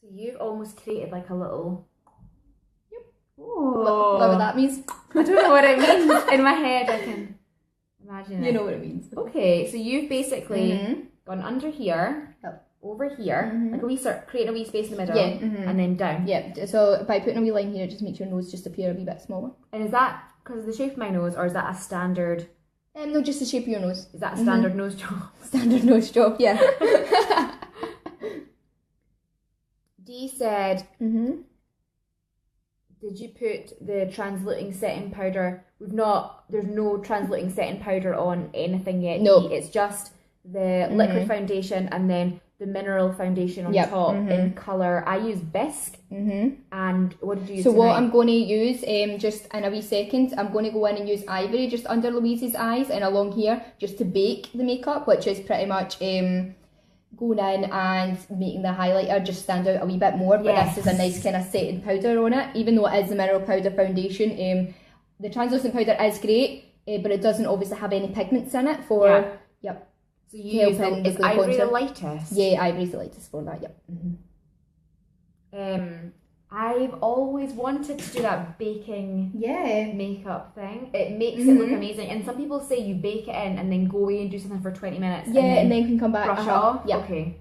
So you've almost created like a little... Yep. Oh. What that means? I don't know what it means. In my head I can imagine it. You know what it means. Okay, so you've basically gone under here over here, like a wee creating a wee space in the middle, and then down. Yeah, so by putting a wee line here, it just makes your nose just appear a wee bit smaller. And is that because of the shape of my nose, or is that a standard? No, just the shape of your nose. Is that a standard nose job? Standard nose job, yeah. Dee said, did you put the transluting setting powder? There's no transluting setting powder on anything yet. No. It's just the liquid foundation and then the mineral foundation on top in colour. I use Bisque. And what did you use So tonight? what I'm going to use, just in a wee second, I'm going to go in and use Ivory just under Louise's eyes and along here just to bake the makeup, which is pretty much going in and making the highlighter just stand out a wee bit more. But this is a nice kind of setting powder on it, even though it is the mineral powder foundation. The translucent powder is great, but it doesn't obviously have any pigments in it for... Yep. So you use is Ivory the lightest? Yeah, Ivory's the lightest for that, yep. I've always wanted to do that baking makeup thing. It makes it look amazing. And some people say you bake it in and then go away and do something for 20 minutes. Yeah, and then can come back. Brush it off? Yeah. Okay.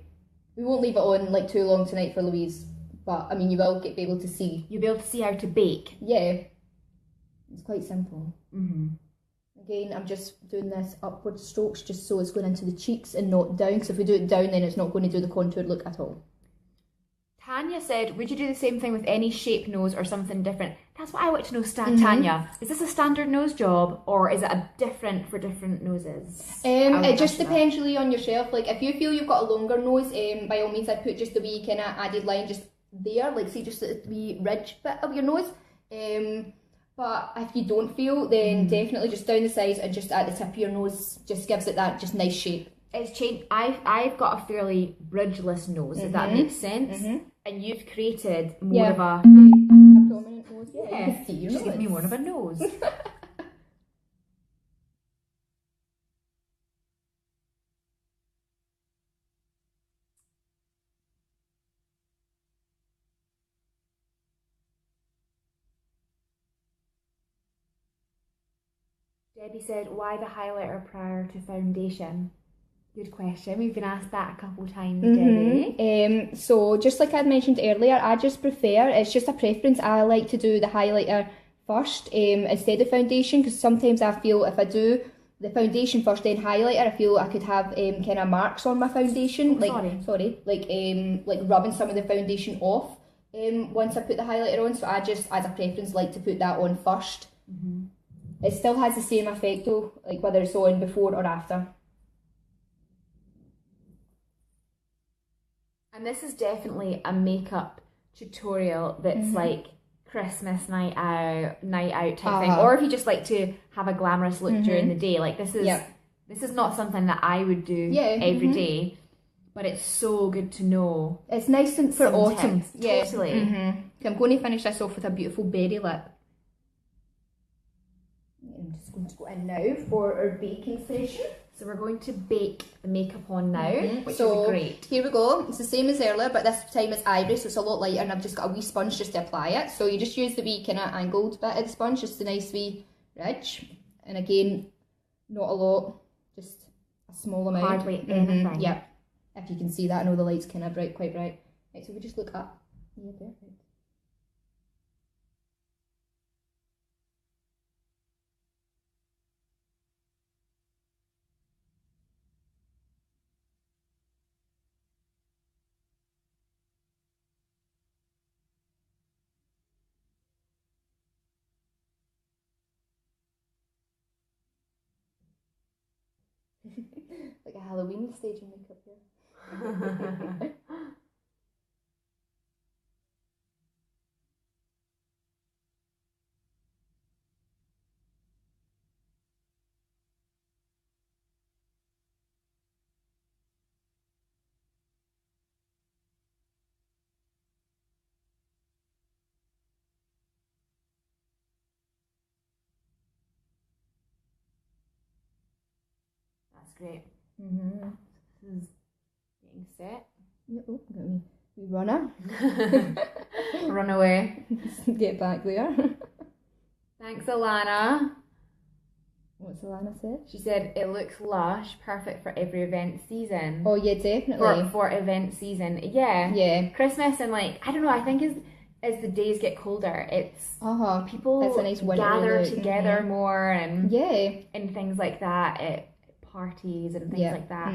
We won't leave it on like too long tonight for Louise, but I mean you will be able to see. You'll be able to see how to bake. Yeah. It's quite simple. Again, I'm just doing this upward strokes just so it's going into the cheeks and not down, because if we do it down then it's not going to do the contour look at all. Tanya said, would you do the same thing with any shape nose or something different? That's what I want to know, Tanya. Is this a standard nose job or is it a different for different noses? It just depends really on yourself. Like if you feel you've got a longer nose, by all means I'd put just a wee kind of added line just there, like see just a wee ridge bit of your nose. But if you don't feel, then definitely just down the sides and just at the tip of your nose just gives it that just nice shape. It's changed. I've got a fairly bridgeless nose, if that makes sense. And you've created more of a prominent nose. Yeah, you can see your nose. Give me more of a nose. Debbie said, why the highlighter prior to foundation? Good question. We've been asked that a couple times, Debbie. So just like I mentioned earlier, I just prefer, it's just a preference, I like to do the highlighter first instead of foundation, because sometimes I feel if I do the foundation first then highlighter, I feel I could have kind of marks on my foundation, like rubbing some of the foundation off once I put the highlighter on. So I just, as a preference, like to put that on first. It still has the same effect though, like whether it's on before or after. And this is definitely a makeup tutorial that's like Christmas night out type thing. Or if you just like to have a glamorous look during the day, like this is not something that I would do every day, but it's so good to know. It's nice and for autumn. Tips. Totally. Okay, I'm going to finish this off with a beautiful berry lip. I'm just going to go in now for our baking session. So we're going to bake the makeup on now, which so is great. Here we go. It's the same as earlier, but this time it's ivory, so it's a lot lighter, and I've just got a wee sponge just to apply it. So you just use the wee kind of angled bit of the sponge, just a nice wee ridge. And again, not a lot, just a small amount. Hardly anything. Yep. If you can see that, I know the light's kind of quite bright. Right, so we just look up. Yeah, perfect. Like a Halloween stage of makeup here. That's great. This is getting set. Oh, got me. We runner. Run away. Get back there. Thanks, Alana. Oh, What's Alana said? She said it looks lush, perfect for every event season. Oh yeah, definitely. For event season, yeah. Yeah. Christmas and like I don't know. I think as the days get colder, it's people it's a nice gather look. together more and yeah, and things like that at parties and things like that.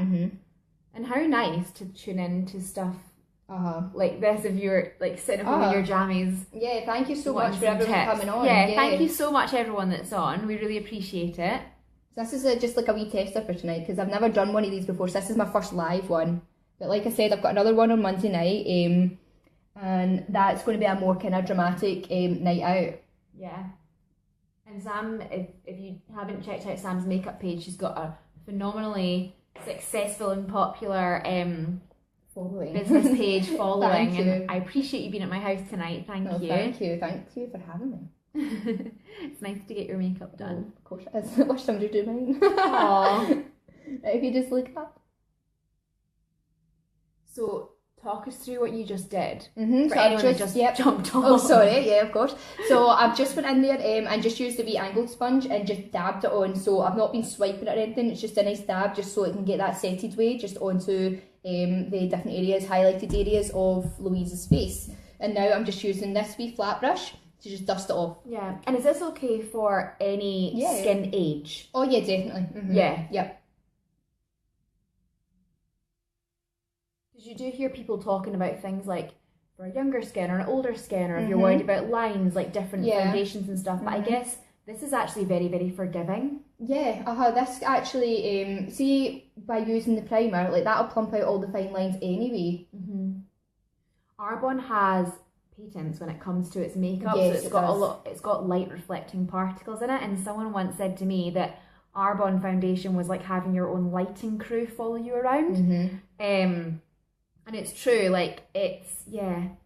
And how nice to tune in to stuff like this if you're like sitting at home in your jammies. Yeah, thank you so much for everyone coming on. Yeah, thank you so much everyone that's on. We really appreciate it. So this is just like a wee tester for tonight because I've never done one of these before. So this is my first live one. But like I said, I've got another one on Monday night, and that's going to be a more kind of dramatic night out. Yeah. And Sam, if you haven't checked out Sam's makeup page, she's got a phenomenally successful and popular business page following. Thank you. And I appreciate you being at my house tonight. Thank you. Thank you for having me. It's nice to get your makeup done. Of course it is. I wish somebody would do mine. Aww. If you just look up. So talk us through what you just did. For So anyone who just jumped on. Oh, sorry. Yeah, of course. So I've just went in there and just used the wee angled sponge and just dabbed it on. So I've not been swiping it or anything. It's just a nice dab just so it can get that setted way just onto the different areas, highlighted areas of Louise's face. And now I'm just using this wee flat brush to just dust it off. Yeah. And is this okay for any skin age? Oh yeah, definitely. Yeah. Yep. Because you do hear people talking about things like for a younger skin or an older skin, or if you're worried about lines, like different foundations and stuff. But I guess this is actually very, very forgiving. Yeah, this actually, see, by using the primer, like that'll plump out all the fine lines anyway. Arbonne has patents when it comes to its makeup, Yes, so it's got light reflecting particles in it, and someone once said to me that Arbonne foundation was like having your own lighting crew follow you around. And it's true, like it's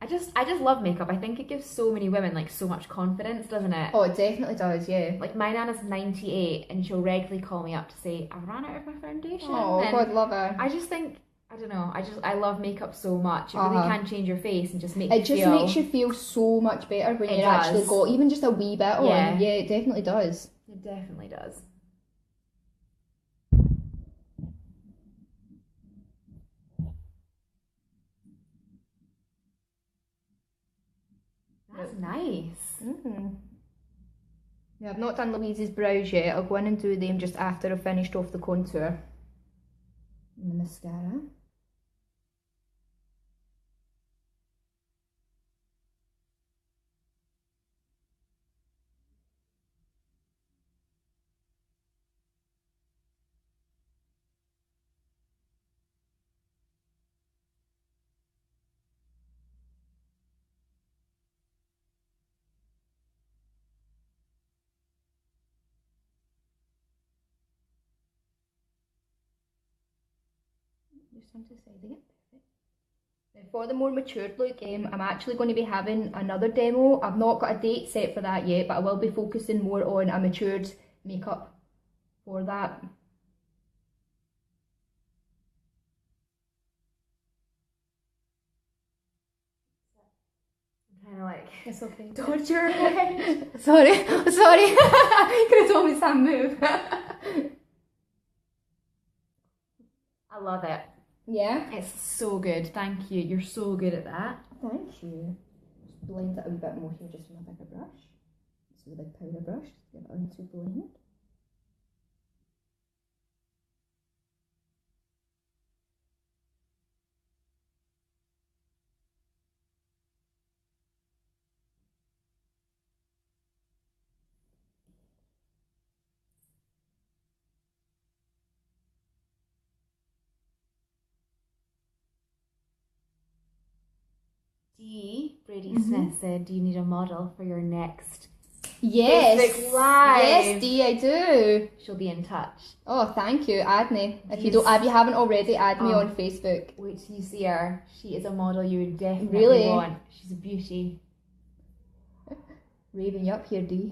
I just love makeup. I think it gives so many women like so much confidence, doesn't it? Oh, it definitely does, yeah. Like my nana's 98 and she'll regularly call me up to say I ran out of my foundation. Oh, and God, love her. I just think, I don't know, I love makeup so much. It really can change your face and just make it just makes you feel so much better when you actually got even just a wee bit on. Yeah, it definitely does. It definitely does. That's nice. Yeah, I've not done Louise's brows yet. I'll go in and do them just after I've finished off the contour. And the mascara. Just onto the side again. Perfect. Now for the more matured look, I'm actually going to be having another demo. I've not got a date set for that yet, but I will be focusing more on a matured makeup for that. I'm kind of like, It's okay. dodge your head. Sorry. You could have told me Sam move. I love it. Yeah? It's so good. Thank you. You're so good at that. Thank you. Just blend it a wee bit more here just with a bigger brush. Just with a powder brush. Get it onto blend. Brady Smith said, do you need a model for your next Yes. Facebook Live? Yes, Dee, I do. She'll be in touch. Oh, thank you. Add me. If you haven't already, add me on Facebook. Wait till you see her. She is a model you would definitely want. She's a beauty. Raving you up here, Dee.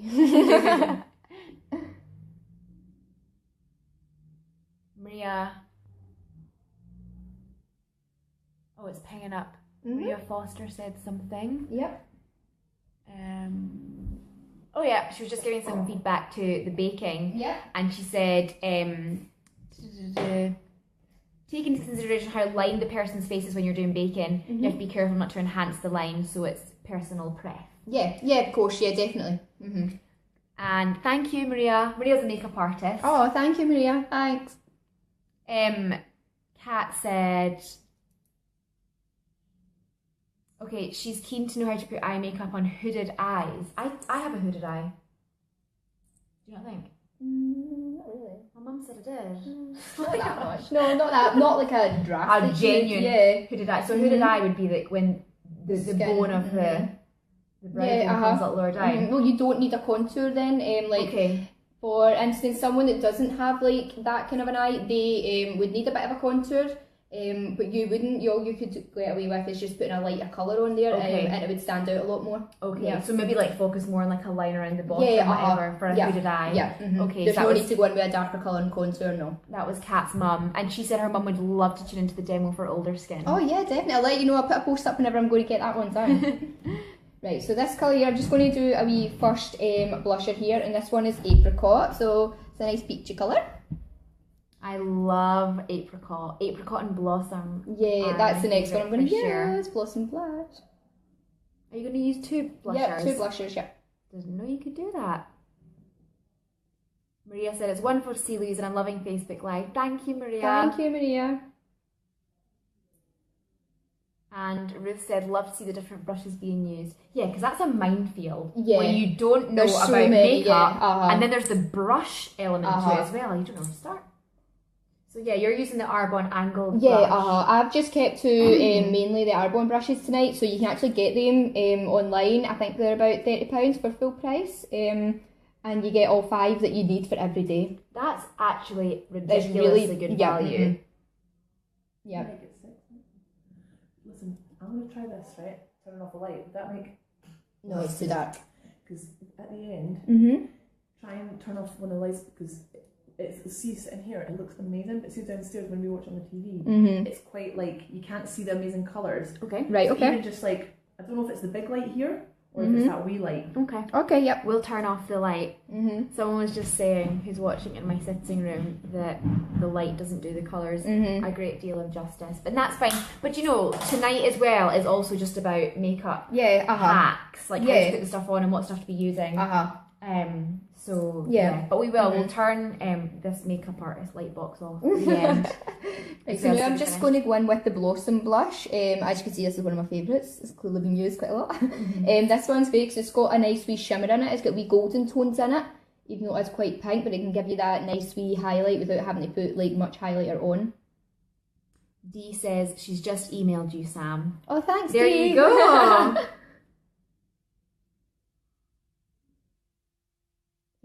Maria. Oh, it's pinging up. Maria Foster said something. Yep. Oh yeah, she was just giving some feedback to the baking. Yeah. And she said, take into consideration how lined the person's face is when you're doing baking. You have to be careful not to enhance the line so it's personal pref. Yeah, of course, yeah, definitely. And thank you, Maria. Maria's a makeup artist. Oh, thank you, Maria. Thanks. Kat said, okay, she's keen to know how to put eye makeup on hooded eyes. I have a hooded eye. Do you not think? Not really. My mum said I did. Not that much. No, not that. Not like a drastic. A genuine hooded eye. So hooded eye would be like when the bone of the brow bone comes out lower down. Well, you don't need a contour then. Okay. For instance, someone that doesn't have like that kind of an eye, they would need a bit of a contour. But you wouldn't. All you could get away with is just putting a lighter colour on there, and it would stand out a lot more. Okay. Yeah. So maybe like focus more on like a line around the bottom, or whatever, for a hooded eye. Yeah. Okay. There's So no need to go in with a darker colour and contour. No. that was Kat's mum, and she said her mum would love to tune into the demo for older skin. Oh yeah, definitely. I'll let you know. I'll put a post up whenever I'm going to get that one done. Right. So this colour here, I'm just going to do a wee first blusher here, and this one is apricot. So it's a nice peachy colour. I love apricot and blossom. Yeah, that's the next one I'm going to share. use. Blossom blush. Are you going to use two blushers? Yeah, two blushers. Yeah. Didn't know you could do that. Maria said it's wonderful to see Louise, and I'm loving Facebook Live. Thank you, Maria. Thank you, Maria. And Ruth said, love to see the different brushes being used. Yeah, because that's a minefield. Yeah. Where you don't know There's so about many, makeup. yeah. And then there's the brush element to it as well. You don't know where to start. So yeah, you're using the Arbonne angled brush. I've just kept to mainly the Arbonne brushes tonight, so you can actually get them online. I think they're about £30 for full price, and you get all 5 that you need for every day. That's actually ridiculously good value. Yeah. Listen, I'm going to try this, right? Turning off the light. Would that make... No, it's too dark. Because at the end, try and turn off one of the lights, because see in here, it looks amazing, but see downstairs when we watch on the TV, it's quite like, you can't see the amazing colours. Okay. Right, so okay. even just like, I don't know if it's the big light here, or if it's that wee light. Okay. Okay, yep. We'll turn off the light. Someone was just saying, who's watching in my sitting room, that the light doesn't do the colours a great deal of justice. But that's fine. But you know, tonight as well is also just about makeup hacks, like how to put the stuff on and what stuff to be using. So but we'll turn this makeup artist light box off at the end. Right, so now I'm just going to go in with the Blossom blush. As you can see, this is one of my favourites. It's clearly been used quite a lot. This one's great because it's got a nice wee shimmer in it. It's got wee golden tones in it, even though it's quite pink, but it can give you that nice wee highlight without having to put like much highlighter on. Dee says she's just emailed you, Sam. Oh, thanks, There Dee. you go.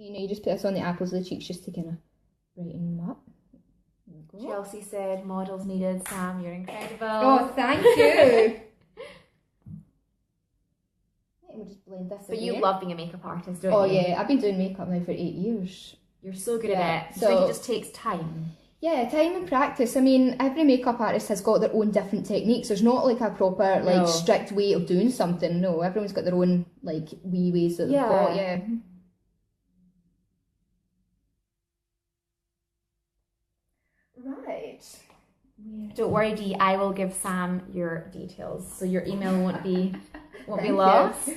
You know, you just put this on the apples of the cheeks just to kind of brighten them up. Chelsea said, models needed. Sam, you're incredible. Oh, thank you. We'll just blend this But away. you love being a makeup artist, don't you? Oh yeah, I've been doing makeup now for 8 years. You're so good at it. So it just takes time. Yeah, time and practice. I mean, every makeup artist has got their own different techniques. There's not like a proper, like, strict way of doing something. No, everyone's got their own, like, wee ways that they've got. Yeah. Right. Don't worry, Dee. I will give Sam your details, so your email won't be Thank lost. you.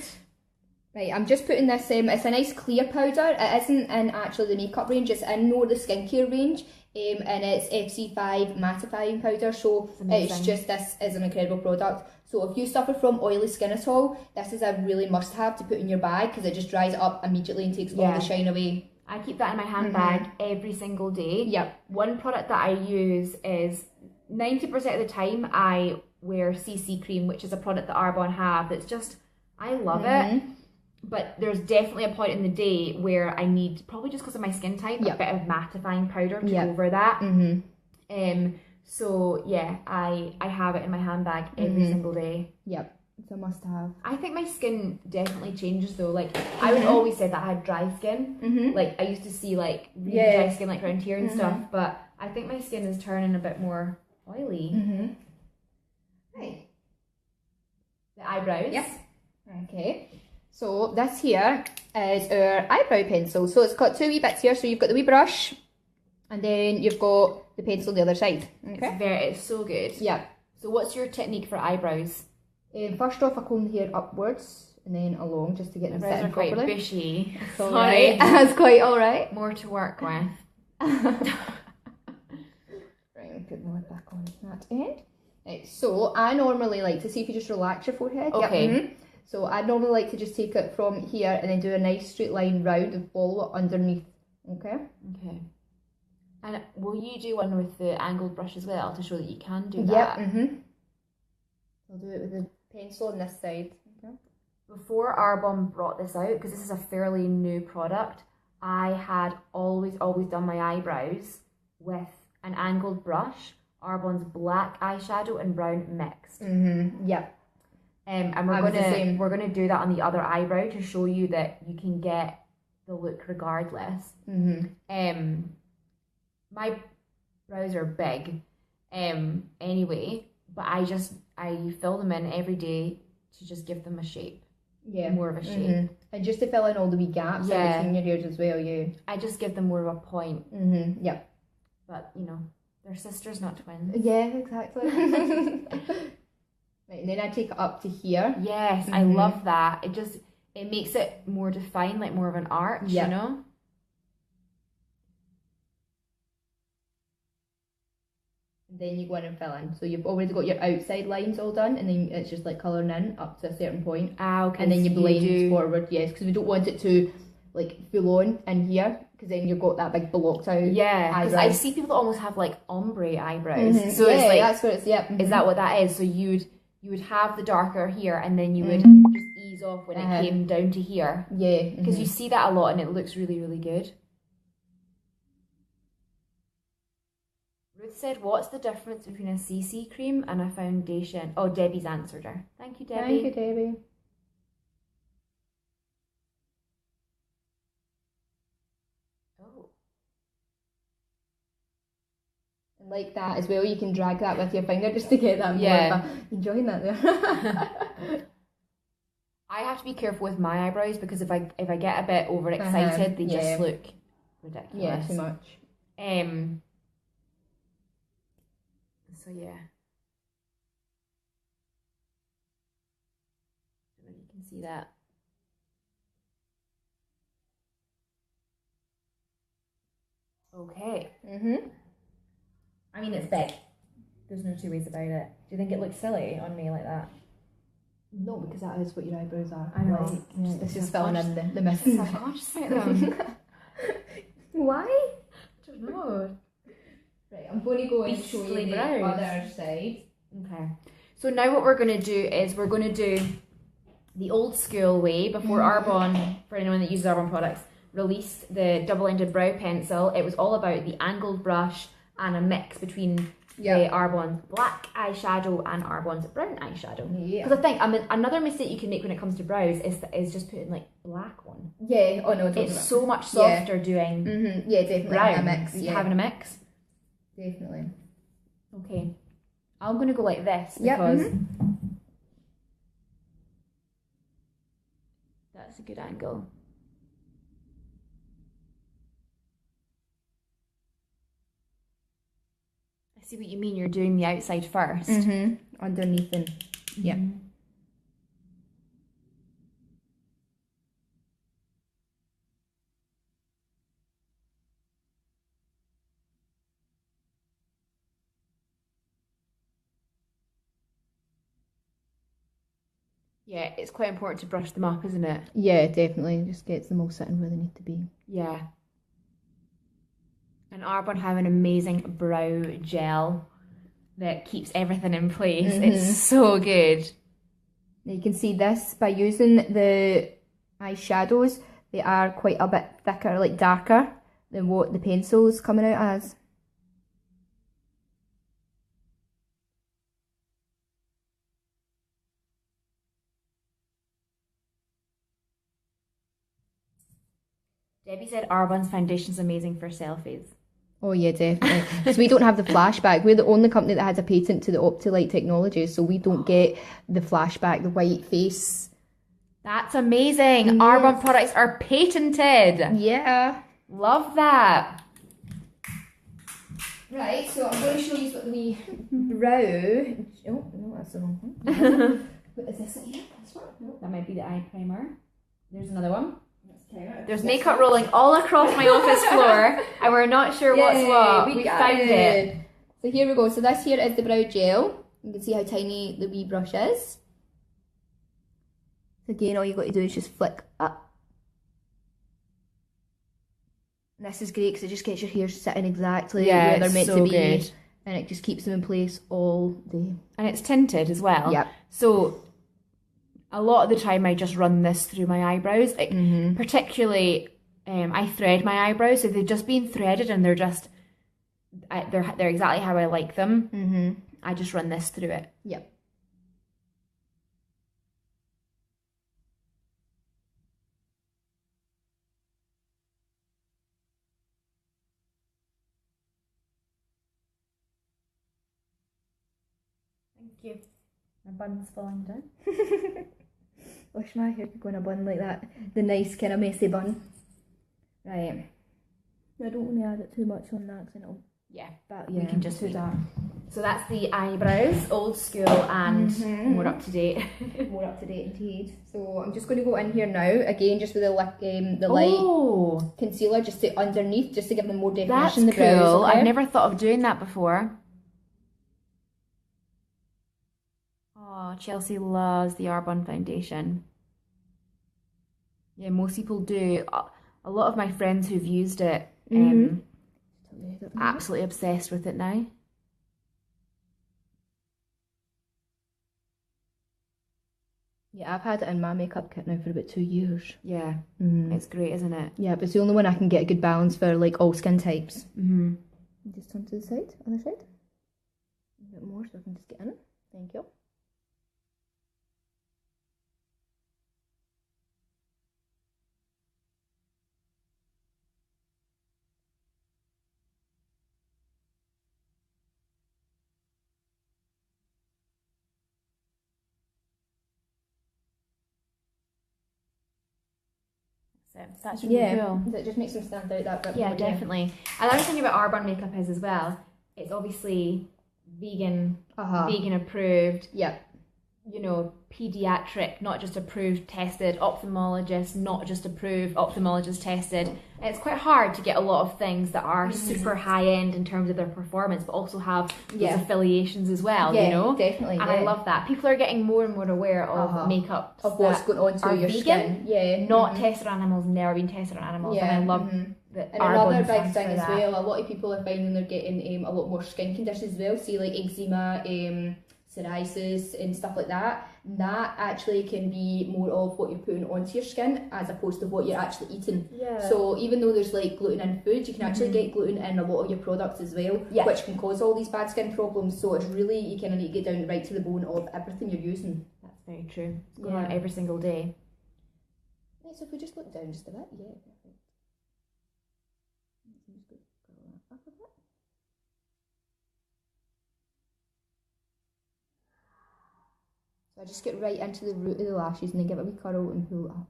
Right, I'm just putting this. It's a nice clear powder. It isn't in actually the makeup range. It's in more the skincare range, and it's FC5 mattifying powder. So it's just, this is an incredible product. So if you suffer from oily skin at all, this is a really must-have to put in your bag because it just dries it up immediately and takes all the shine away. I keep that in my handbag every single day. Yep. One product that I use is 90% of the time I wear CC cream, which is a product that Arbonne have. That's just, I love it. But there's definitely a point in the day where I need, probably just because of my skin type, a bit of mattifying powder to go over that. So yeah, I have it in my handbag every single day. Yep. It's a must-have. I think my skin definitely changes though. Like I would always say that I had dry skin. Like I used to see like really dry skin like around here and stuff, but I think my skin is turning a bit more oily. Right. The eyebrows. Yep. Okay. So this here is our eyebrow pencil. So it's got two wee bits here. So you've got the wee brush, and then you've got the pencil on the other side. Okay. It's so good. Yeah. So what's your technique for eyebrows? First off, I comb the hair upwards and then along just to get them sitting quite properly. bushy. Sorry, that's quite all right. More to work with. Right, I'll put my lid back on that end. Right, so I normally like to see if you just relax your forehead. Okay. Yep, So I normally like to just take it from here and then do a nice straight line round and follow it underneath. Okay. Okay. And will you do one with the angled brush as well to show that you can do Yep. that? I'll do it with the pencil on this side. Okay. Before Arbonne brought this out, because this is a fairly new product, I had always done my eyebrows with an angled brush, Arbonne's black eyeshadow and brown mixed. Yep. And we're gonna do that on the other eyebrow to show you that you can get the look regardless. My brows are big, anyway, but I fill them in every day to just give them a shape. Yeah. More of a shape. And just to fill in all the wee gaps between your ears as well, I just give them more of a point. Yep. But, you know, they're sisters, not twins. Yeah, exactly. Right, and then I take it up to here. Yes, I love that. It makes it more defined, like more of an arch, you know? And then you go in and fill in. So you've already got your outside lines all done, and then it's just like colouring in up to a certain point. Okay. And then you blend forward, yes, because we don't want it to like full on in here, because then you've got that big blocked out. Yeah, because I see people that almost have like ombre eyebrows. So yeah, it's like, that's what it's, is that what that is? So you would have the darker here, and then you would just ease off when it came down to here. Yeah. Because you see that a lot, and it looks really, really good. Ruth said, what's the difference between a CC cream and a foundation? Oh, Debbie's answered her. Thank you, Debbie. Thank you, Debbie. Oh. And like that as well, you can drag that with your finger just to get that more of a, enjoying that there. I have to be careful with my eyebrows, because if I get a bit overexcited, they just look ridiculous. Yeah, too much. So yeah. I don't know if you can see that. Okay. I mean, it's big. There's no two ways about it. Do you think it looks silly on me like that? No, because that is what your eyebrows are. I know. Like, it's just filling in the mist. Subconscious about them. Why? I don't know. Right, I'm going to go and show you the other side. Okay. So now what we're going to do is we're going to do the old school way before Arbonne, for anyone that uses Arbonne products, released the double-ended brow pencil. It was all about the angled brush and a mix between the Arbonne's black eyeshadow and Arbonne's brown eyeshadow. Yeah. Because I think another mistake you can make when it comes to brows is just putting like black one. Yeah. Oh no, it's so much softer doing. Yeah, definitely brown. A mix. Yeah. Having a mix. Definitely. Okay. I'm gonna go like this because that's a good angle. I see what you mean. You're doing the outside first. Underneath and yeah. Yeah, it's quite important to brush them up, isn't it? Yeah, definitely. Just gets them all sitting where they need to be. Yeah. And Arbonne have an amazing brow gel that keeps everything in place. It's so good. Now you can see this, by using the eyeshadows, they are quite a bit thicker, like darker than what the pencil's coming out as. Debbie said Arbonne's foundation's amazing for selfies. Oh yeah, definitely. Because we don't have the flashback. We're the only company that has a patent to the Optilight technology, so we don't get the flashback, the white face That's amazing. Yes. Arbonne products are patented. Yeah. Love that. Right, so I'm going to show you what the brow. Oh, no, that's the wrong one. What is this here? This one? No. That might be the eye primer. There's another one. Okay, There's makeup rolling all across my office floor, and we're not sure what's what. We found it. So here we go. So this here is the brow gel. You can see how tiny the wee brush is. So again, all you've got to do is just flick up. And this is great because it just gets your hairs sitting exactly where they're meant to be. Good. And it just keeps them in place all day. And it's tinted as well. Yep. So a lot of the time I just run this through my eyebrows. Particularly, I thread my eyebrows. So they've just been threaded and they're just, they're exactly how I like them. I just run this through it. Yep. Thank you. My bun's falling down. Wish my hair could go in a bun like that. The nice kind of messy bun. Right. I don't want to add it too much on that because it'll... Yeah, but we can just do that. So that's the eyebrows, old school and more up to date. More up to date indeed. So I'm just going to go in here now again, just with the light concealer, just to underneath, just to give them more definition. That's cool. I've never thought of doing that before. Oh, Chelsea loves the Arbonne foundation. Yeah, most people do. A lot of my friends who've used it, absolutely obsessed with it now. Yeah, I've had it in my makeup kit now for about 2 years. Yeah, it's great, isn't it? Yeah, but it's the only one I can get a good balance for, like, all skin types. Just turn to the side, other side. A bit more so I can just get in it. Thank you. So that's really cool. It just makes them stand out that bit. Yeah, definitely. Another thing about Arbonne makeup is as well, it's obviously vegan, vegan approved. Yep. You know, pediatric, not just approved, tested, ophthalmologist, not just approved, ophthalmologist tested. And it's quite hard to get a lot of things that are super high end in terms of their performance, but also have those affiliations as well, you know? Definitely. And I love that. People are getting more and more aware of makeup. Of what's going on to your skin. Yeah. Not tested on animals, never been tested on animals. Yeah. And I love that. And another big thing as well, a lot of people are finding they're getting a lot more skin conditions as well, see like eczema, psoriasis and stuff like that. That actually can be more of what you're putting onto your skin as opposed to what you're actually eating. Yeah. So even though there's like gluten in food, you can actually get gluten in a lot of your products as well, which can cause all these bad skin problems. So it's really, you kind of need to get down right to the bone of everything you're using. That's very true. It's going on every single day. Right, so if we just look down just a bit, perfect. So I just get right into the root of the lashes and then give it a wee curl and pull it up.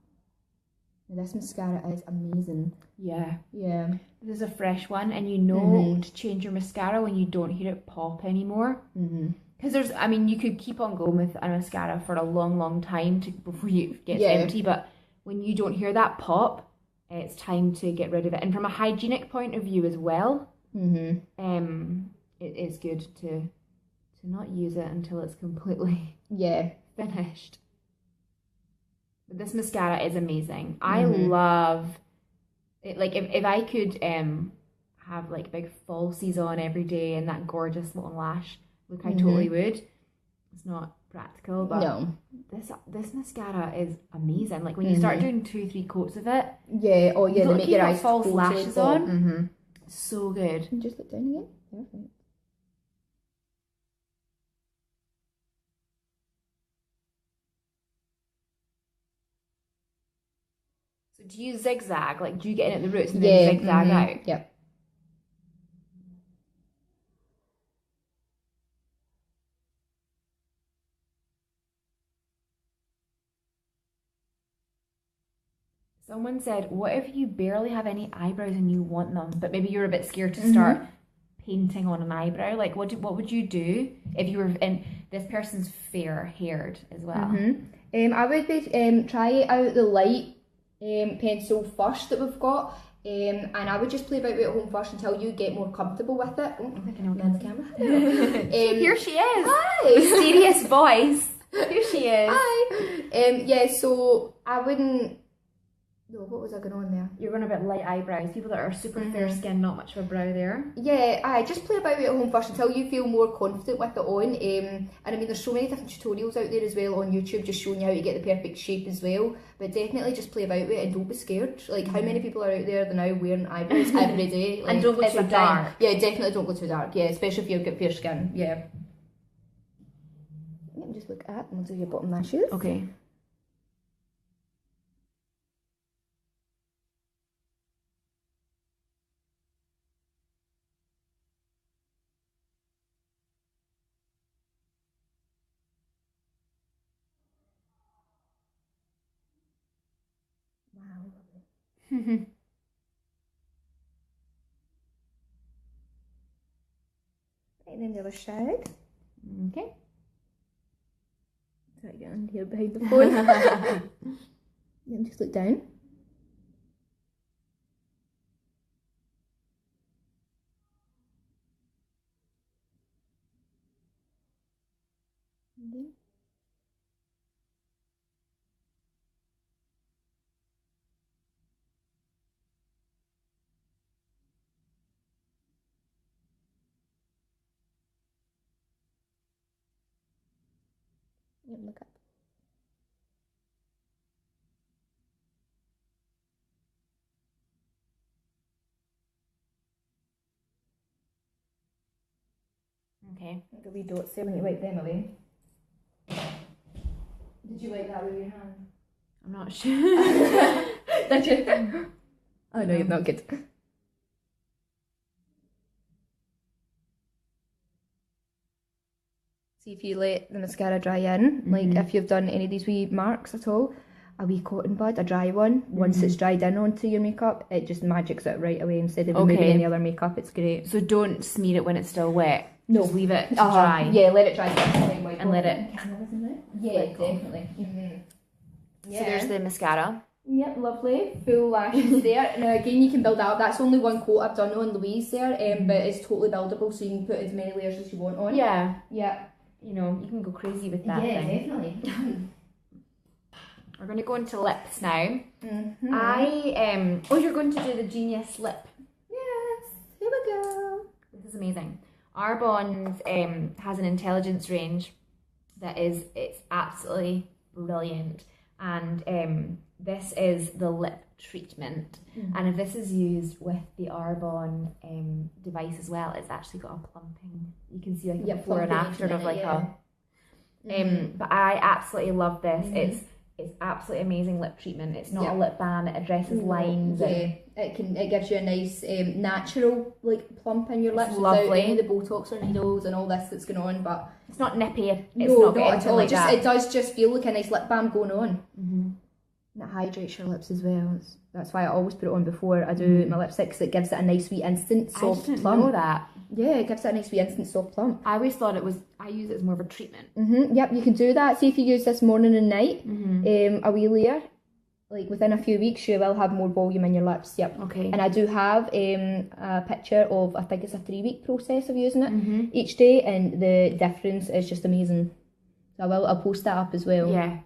Now this mascara is amazing. Yeah. Yeah. This is a fresh one, and you know to change your mascara when you don't hear it pop anymore. Because there's, I mean, you could keep on going with a mascara for a long, long time before you get empty, but when you don't hear that pop, it's time to get rid of it. And from a hygienic point of view as well, it is good to not use it until it's completely finished. But this mascara is amazing. I love it. Like if I could have like big falsies on every day and that gorgeous little lash look, I totally would. It's not practical, but this mascara is amazing. Like when you start doing 2-3 coats of it, they make your eyes false lashes on. So good. And just look down again. Perfect. So do you zigzag? Like, do you get in at the roots and then zigzag out? Yep. Someone said, what if you barely have any eyebrows and you want them, but maybe you're a bit scared to start painting on an eyebrow? Like, what would you do if you were in, this person's fair-haired as well? I would be, try out the light pencil first that we've got. And I would just play about with it at home first until you get more comfortable with it. Oh, I'm thinking on the camera. Here she is. Hi. Mysterious voice. Here she is. Hi. Yeah, so I wouldn't... No, what was I going on there? You're going a bit light eyebrows. People that are super fair skin, not much of a brow there. Yeah, I just play about with it at home first until you feel more confident with it on. And I mean, there's so many different tutorials out there as well on YouTube, just showing you how to get the perfect shape as well. But definitely just play about with it and don't be scared. Like, how many people are out there that now wearing eyebrows every day? Like, and don't go too dark. Yeah, definitely don't go too dark. Yeah, especially if you've got fair skin. Yeah. Let me just look at and we'll do your bottom lashes. Okay. And then the other side. Okay. Try to get on here behind the phone. Then just look down. Look up. Okay. Like a wee dot there when you wipe them away. Did you wipe that with your hand? I'm not sure. Did you? Oh no, you're not good. See, if you let the mascara dry in, like if you've done any of these wee marks at all, a wee cotton bud, a dry one, once it's dried in onto your makeup, it just magics it right away instead of removing any other makeup. It's great. So don't smear it when it's still wet. No. Just leave it to dry. Yeah, let it dry And let it... Yeah, definitely. Yeah. So there's the mascara. Yep, lovely. Full lashes there. Now again, you can build that up. That's only one coat I've done on Louise there, but it's totally buildable, so you can put as many layers as you want on. Yeah. Yeah. You know, you can go crazy with that Yeah, thing. definitely. We're going to go into lips now. Oh, you're going to do the Genius lip. Yes, here we go. This is amazing. Arbonne has an intelligence range that is, it's absolutely brilliant. And this is the lip treatment. And if this is used with the Arbonne device as well, it's actually got a plumping. You can see like a before and after of like a... But I absolutely love this. It's absolutely amazing lip treatment. It's not a lip balm. It addresses lines. Yeah, it gives you a nice natural like plump in your lips. Lovely. Without any of the Botox or needles and all this that's going on. But it's not nippy. It's no, not at all. like that. It does just feel like a nice lip balm going on. And it hydrates your lips as well. That's why I always put it on before I do my lipstick, because it gives it a nice wee instant soft I didn't plump. know that. Yeah, it gives it a nice wee instant soft plump. I always thought it was, I use it as more of a treatment. Yep, you can do that. See if you use this morning and night, a wee layer, like within a few weeks you will have more volume in your lips. Yep. Okay. And I do have a picture of, I think it's a 3-week process of using it each day, and the difference is just amazing. So I'll post that up as well. Yeah.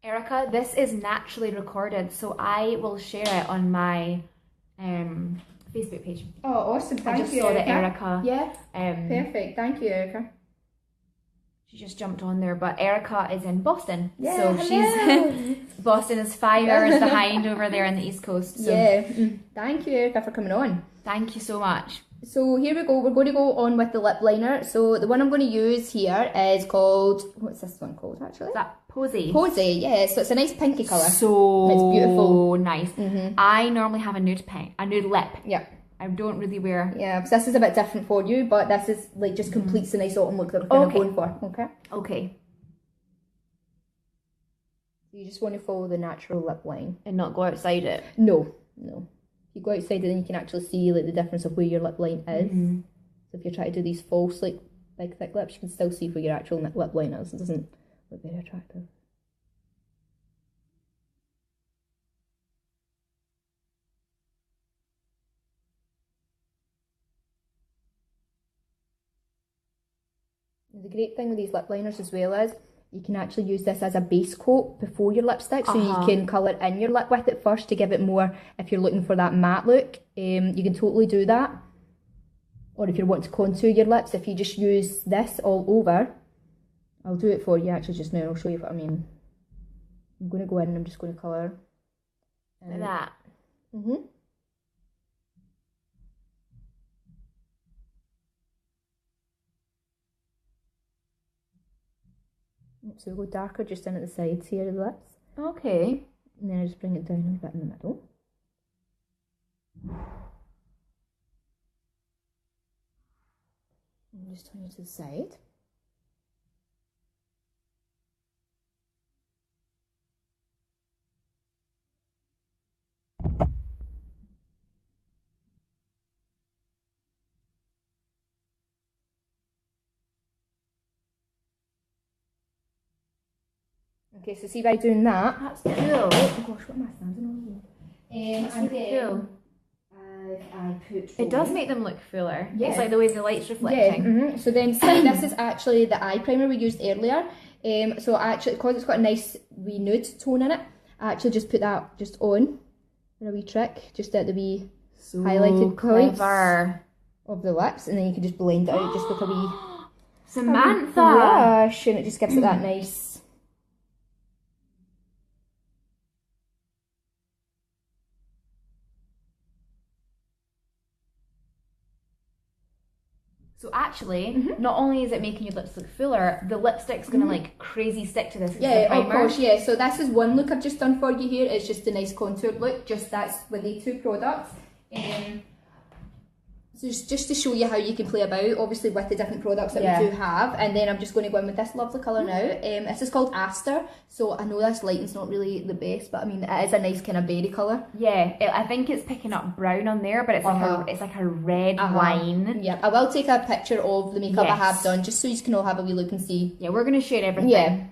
Erica, this is naturally recorded, so I will share it on my Facebook page. Oh, awesome. Thank I just you, saw Erica. that Erica. Yeah. Perfect. Thank you, Erica. She just jumped on there, but Erica is in Boston. Yeah, so she's Boston is 5 hours behind over there on the East Coast. So yeah. Thank you, Erica, for coming on. Thank you so much. So here we go, we're going to go on with the lip liner. So the one I'm going to use here is called, what's this one called actually? Is that Posy? Posy, yeah, so it's a nice pinky colour. So it's beautiful. Nice. I normally have a nude lip. Yeah. I don't really wear. Yeah, so this is a bit different for you, but this is like just completes the nice autumn look that we're kind of going for. Okay. Okay. You just want to follow the natural lip line and not go outside it. No. If you go outside it, then you can actually see like the difference of where your lip line is. So if you're trying to do these false like big thick lips, you can still see where your actual lip line is. It doesn't look very attractive. The great thing with these lip liners as well is you can actually use this as a base coat before your lipstick, so you can colour in your lip with it first to give it more, if you're looking for that matte look, you can totally do that. Or if you want to contour your lips, if you just use this all over, I'll do it for you actually just now, I'll show you what I mean. I'm going to go in and I'm just going to colour. Like that? So we'll go darker just in at the sides here of the lips. Okay. And then I just bring it down a bit in the middle. And just turn it to the side. Okay, so see by doing that. That's cool. Oh gosh, what am I standing on here? That's really cool. I put. It does make them look fuller. Yeah. It's like the way the light's reflecting. Yeah. So then, see, this is actually the eye primer we used earlier. So actually, because it's got a nice wee nude tone in it, I actually just put that just on for a wee trick, just at the wee highlighted points of the lips, and then you can just blend it out just with a wee Samantha brush, and it just gives it that nice. So actually, not only is it making your lips look fuller, the lipstick's gonna like crazy stick to this. Yeah, of course, yeah. So this is one look I've just done for you here. It's just a nice contoured look. Just that's with the two products. So just to show you how you can play about, obviously with the different products that we do have, and then I'm just going to go in with this lovely colour now. This is called Aster, so I know this lighting's not really the best, but I mean it is a nice kind of berry colour. Yeah, I think it's picking up brown on there, but it's like a red wine. Yeah, I will take a picture of the makeup I have done, just so you can all have a wee look and see. Yeah, we're going to share everything. Yeah.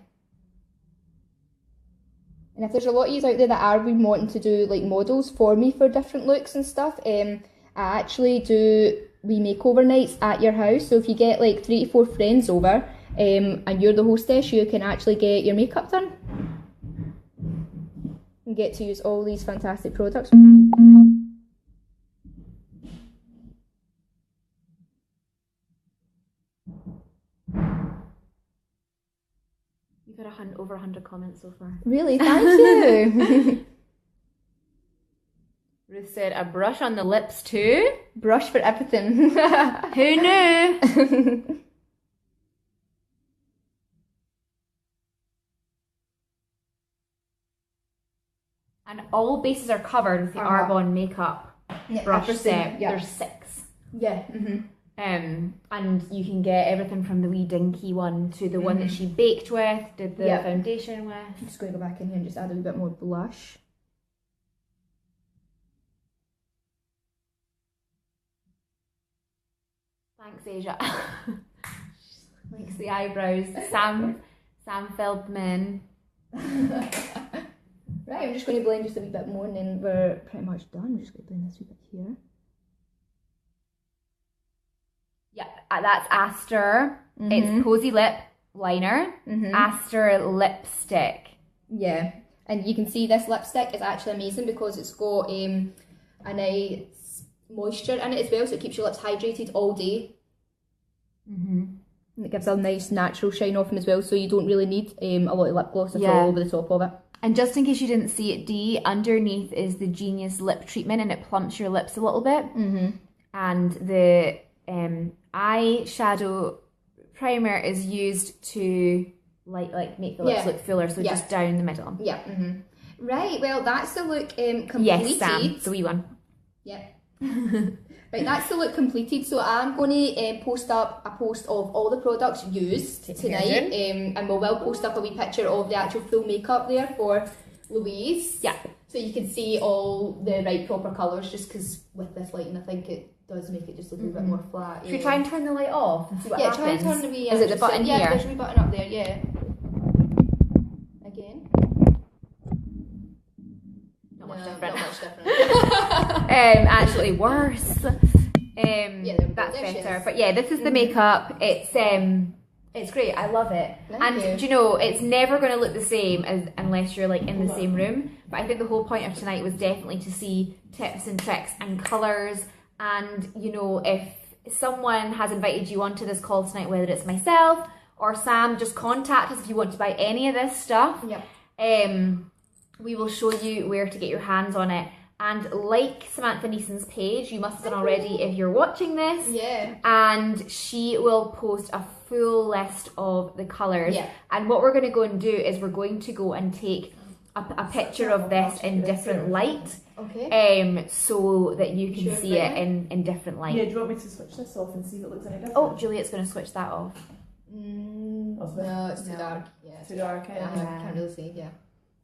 And if there's a lot of you out there that are wanting to do like models for me for different looks and stuff, I actually do wee makeover nights at your house. So if you get like 3 to 4 friends over and you're the hostess, you can actually get your makeup done and get to use all these fantastic products. You've had over 100 comments so far. Really, thank you. Ruth said, a brush on the lips too? Brush for everything. Who knew? And all bases are covered with the Arbonne makeup brush set. There's 6. Yeah. And you can get everything from the wee dinky one to the one that she baked with, did the foundation with. I'm just going to go back in here and just add a wee bit more blush. Thanks, Asia. Likes the eyebrows. Sam Feldman. Right, I'm just going to blend just a wee bit more and then we're pretty much done. I'm just going to blend this wee bit here. Yeah, that's Aster. It's Posy Lip Liner. Aster Lipstick. Yeah, and you can see this lipstick is actually amazing because it's got a nice moisture in it as well, so it keeps your lips hydrated all day. And it gives a nice natural shine off them as well, so you don't really need a lot of lip gloss at all over the top of it. And just in case you didn't see it, Dee, underneath is the Genius Lip Treatment, and it plumps your lips a little bit. And the eyeshadow primer is used to like make the lips look fuller, so just down the middle. Yeah. Right, well that's the look completed. Yes, Sam, the wee one. Yeah. Right, that's the look completed. So I'm going to post up a post of all the products used tonight, and we will post up a wee picture of the actual full makeup there for Louise. Yeah. So you can see all the right proper colours, just because with this lighting I think it does make it just look a bit more flat. Should we try and turn the light off and see what happens? Try and turn the wee... Is it the button here? Yeah, there's a wee button up there, yeah. Again. Not much different. Not much different. Actually worse. That's better. But yeah, this is the makeup. It's great. I love it. Thank you. Do you know, it's never going to look the same unless you're like in the same room. But I think the whole point of tonight was definitely to see tips and tricks and colours. And you know, if someone has invited you onto this call tonight, whether it's myself or Sam, just contact us if you want to buy any of this stuff. Yep. We will show you where to get your hands on it. And like Samantha Neeson's page, you must have done already if you're watching this. Yeah. And she will post a full list of the colours. Yeah. And what we're going to go and do is we're going to go and take a picture of this in different light. Okay. So that you can see it in different light. Yeah, do you want me to switch this off and see if it looks any different? Oh, Juliet's going to switch that off. No, it's too dark. Yeah, Too dark, I can't really see, yeah.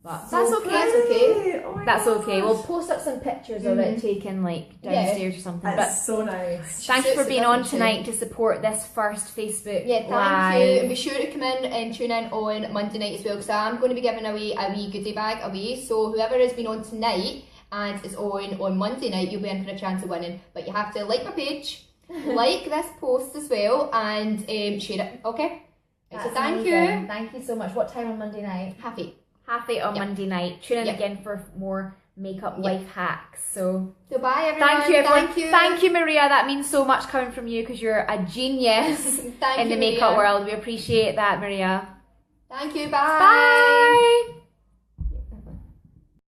But That's okay, that's okay. Oh my that's gosh. okay. We'll post up some pictures of it taken like downstairs or something. That's so nice. Thanks for being on tonight to support this first Facebook thank Live. you. And be sure to come in and tune in on Monday night as well, because I'm going to be giving away a wee goodie bag away. So whoever has been on tonight and is on Monday night, you'll be in for a chance of winning. But you have to like my page, like this post as well, and share it. Okay. So thank you. Thank you so much. What time on Monday night? 8:30. 8:30 on Monday night. Tune in again for more makeup life hacks. So bye everyone. thank you everyone. Thank you. Thank you, Maria. That means so much coming from you because you're a genius in the makeup world. We appreciate that, Maria. Thank you. Bye. Bye.